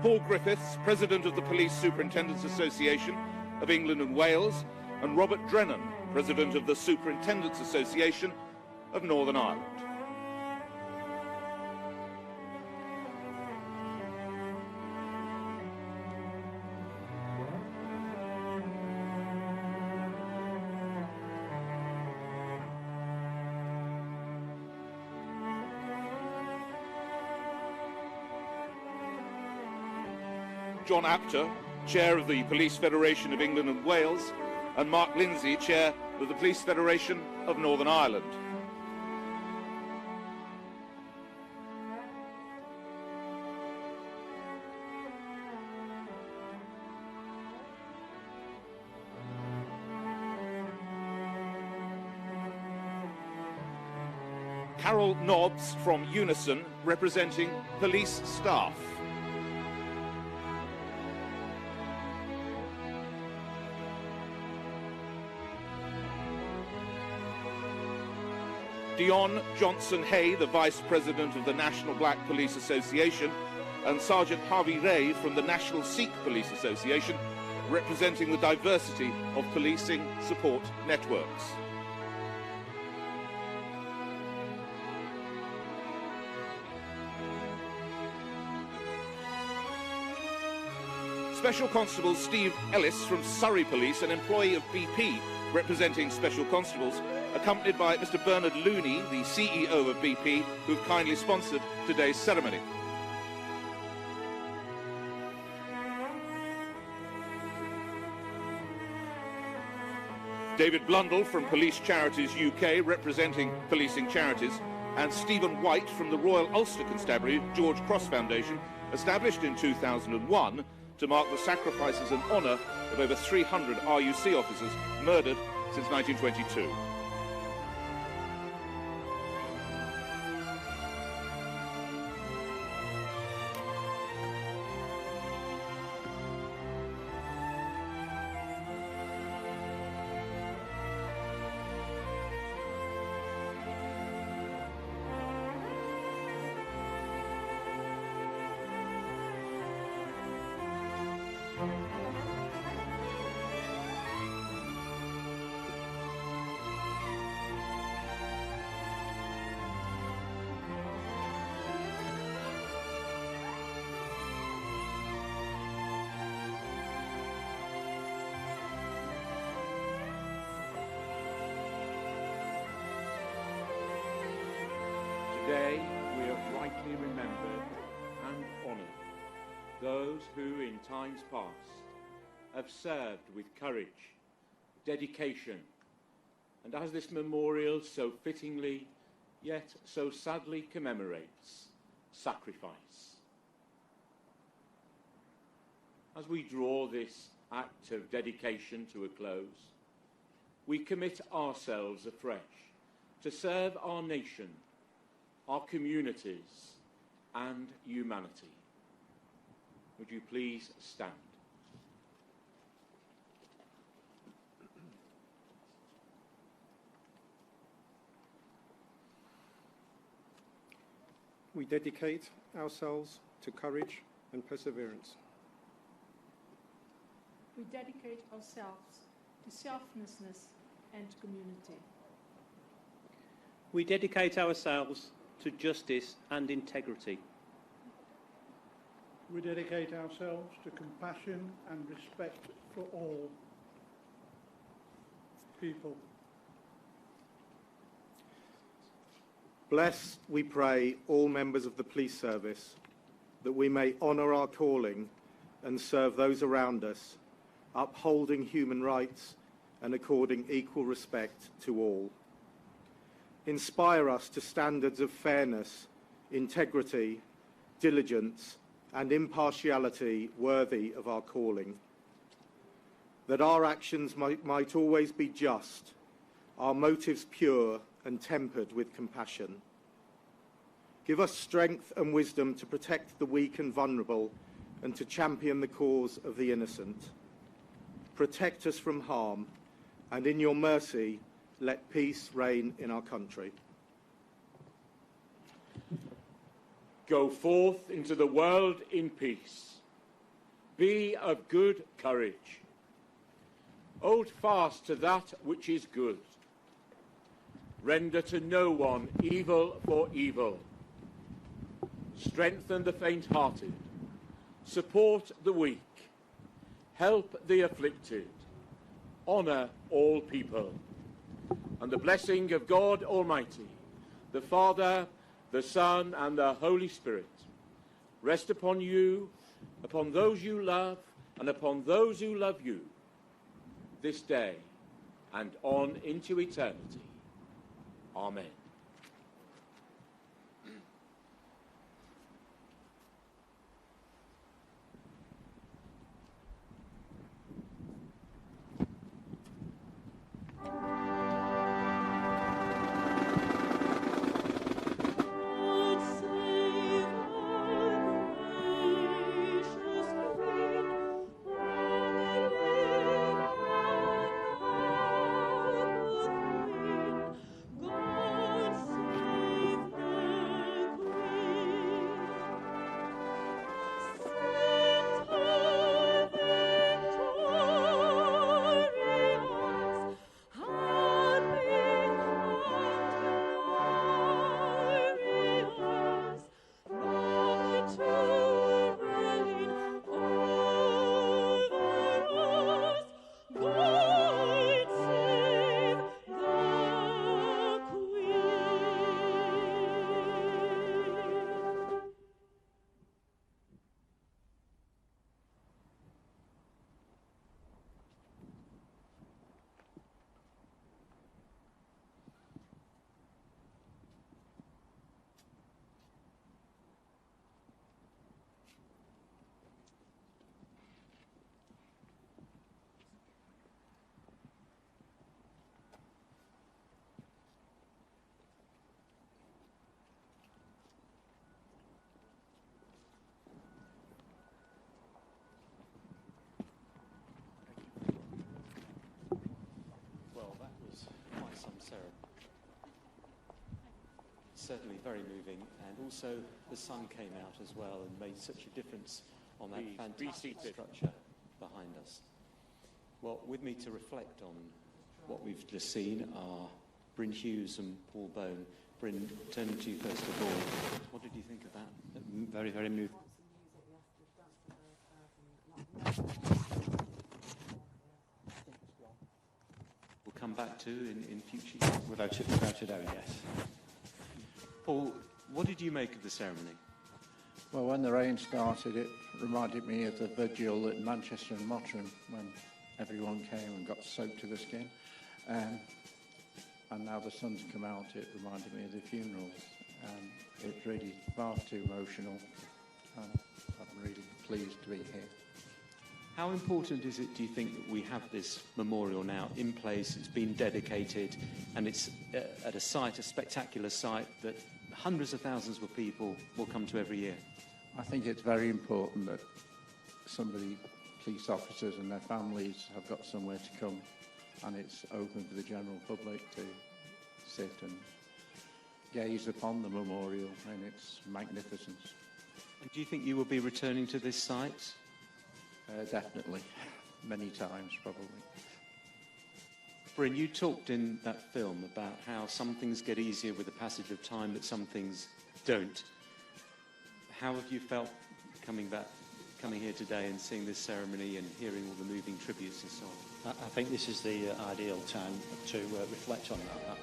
Paul Griffiths, President of the Police Superintendents Association of England and Wales, and Robert Drennan, President of the Superintendents Association of Northern Ireland. John Apter, Chair of the Police Federation of England and Wales, and Mark Lindsay, Chair of the Police Federation of Northern Ireland. Carol Nobbs from Unison, representing police staff. Dion Johnson-Hay, the Vice President of the National Black Police Association, and Sergeant Harvey Ray from the National Sikh Police Association, representing the diversity of policing support networks. Special Constable Steve Ellis from Surrey Police, an employee of BP, representing Special Constables, accompanied by Mr. Bernard Looney, the CEO of BP, who've kindly sponsored today's ceremony. David Blundell from Police Charities UK, representing policing charities, and Stephen White from the Royal Ulster Constabulary George Cross Foundation, established in 2001 to mark the sacrifices and honour of over 300 RUC officers murdered since 1922. Today we have rightly remembered and honoured those who in times past have served with courage, dedication, and as this memorial so fittingly yet so sadly commemorates, sacrifice. As we draw this act of dedication to a close, we commit ourselves afresh to serve our nation, our communities, and humanity. Would you please stand? We dedicate ourselves to courage and perseverance. We dedicate ourselves to selflessness and community. We dedicate ourselves to justice and integrity. We dedicate ourselves to compassion and respect for all people. Bless, we pray, all members of the police service, that we may honour our calling and serve those around us, upholding human rights and according equal respect to all. Inspire us to standards of fairness, integrity, diligence, and impartiality worthy of our calling. That our actions might always be just, our motives pure and tempered with compassion. Give us strength and wisdom to protect the weak and vulnerable and to champion the cause of the innocent. Protect us from harm, and in your mercy, let peace reign in our country. Go forth into the world in peace. Be of good courage. Hold fast to that which is good. Render to no one evil for evil. Strengthen the faint-hearted. Support the weak. Help the afflicted. Honour all people. And the blessing of God Almighty, the Father, the Son, and the Holy Spirit, rest upon you, upon those you love, and upon those who love you, this day and on into eternity. Amen. some ceremony. Certainly very moving, and also the sun came out as well and made such a difference on that fantastic structure behind us. Well, with me to reflect on what we've just seen are Bryn Hughes and Paul Bone. Bryn, turning to you first of all, what did you think of that? Very, very moving. We'll come back to in future years. Without a doubt, yes. Paul, what did you make of the ceremony? Well, when the rain started, it reminded me of the vigil at Manchester and Mottram when everyone came and got soaked to the skin. And now the sun's come out, it reminded me of the funerals. It's really far too emotional. I'm really pleased to be here. How important is it, do you think, that we have this memorial now in place? It's been dedicated, and it's at a site, a spectacular site, that hundreds of thousands of people will come to every year. I think it's very important that police officers and their families have got somewhere to come, and it's open for the general public to sit and gaze upon the memorial in its magnificence. And do you think you will be returning to this site? Definitely. Many times, probably. Bryn, you talked in that film about how some things get easier with the passage of time, but some things don't. How have you felt coming here today and seeing this ceremony and hearing all the moving tributes and so on? I think this is the ideal time to reflect on that.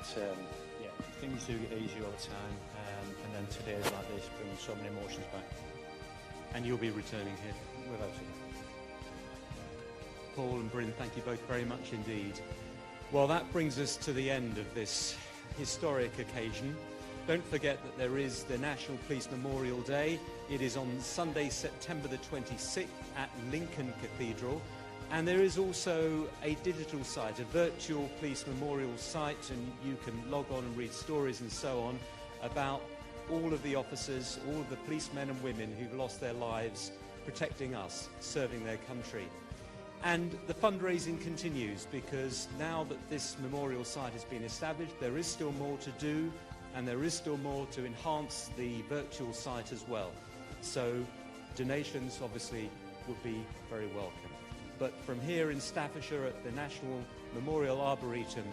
Yeah, things do get easier all the time, and then todays like this bring so many emotions back. And you'll be returning here? Without it. Paul and Bryn, thank you both very much indeed. Well, that brings us to the end of this historic occasion. Don't forget that there is the National Police Memorial Day. It is on Sunday, September the 26th at Lincoln Cathedral. And there is also a digital site, a virtual police memorial site, and you can log on and read stories and so on about all of the officers, all of the policemen and women who've lost their lives protecting us, serving their country. And the fundraising continues, because now that this memorial site has been established, there is still more to do, and there is still more to enhance the virtual site as well. So donations obviously would be very welcome. But from here in Staffordshire at the National Memorial Arboretum,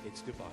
it's goodbye.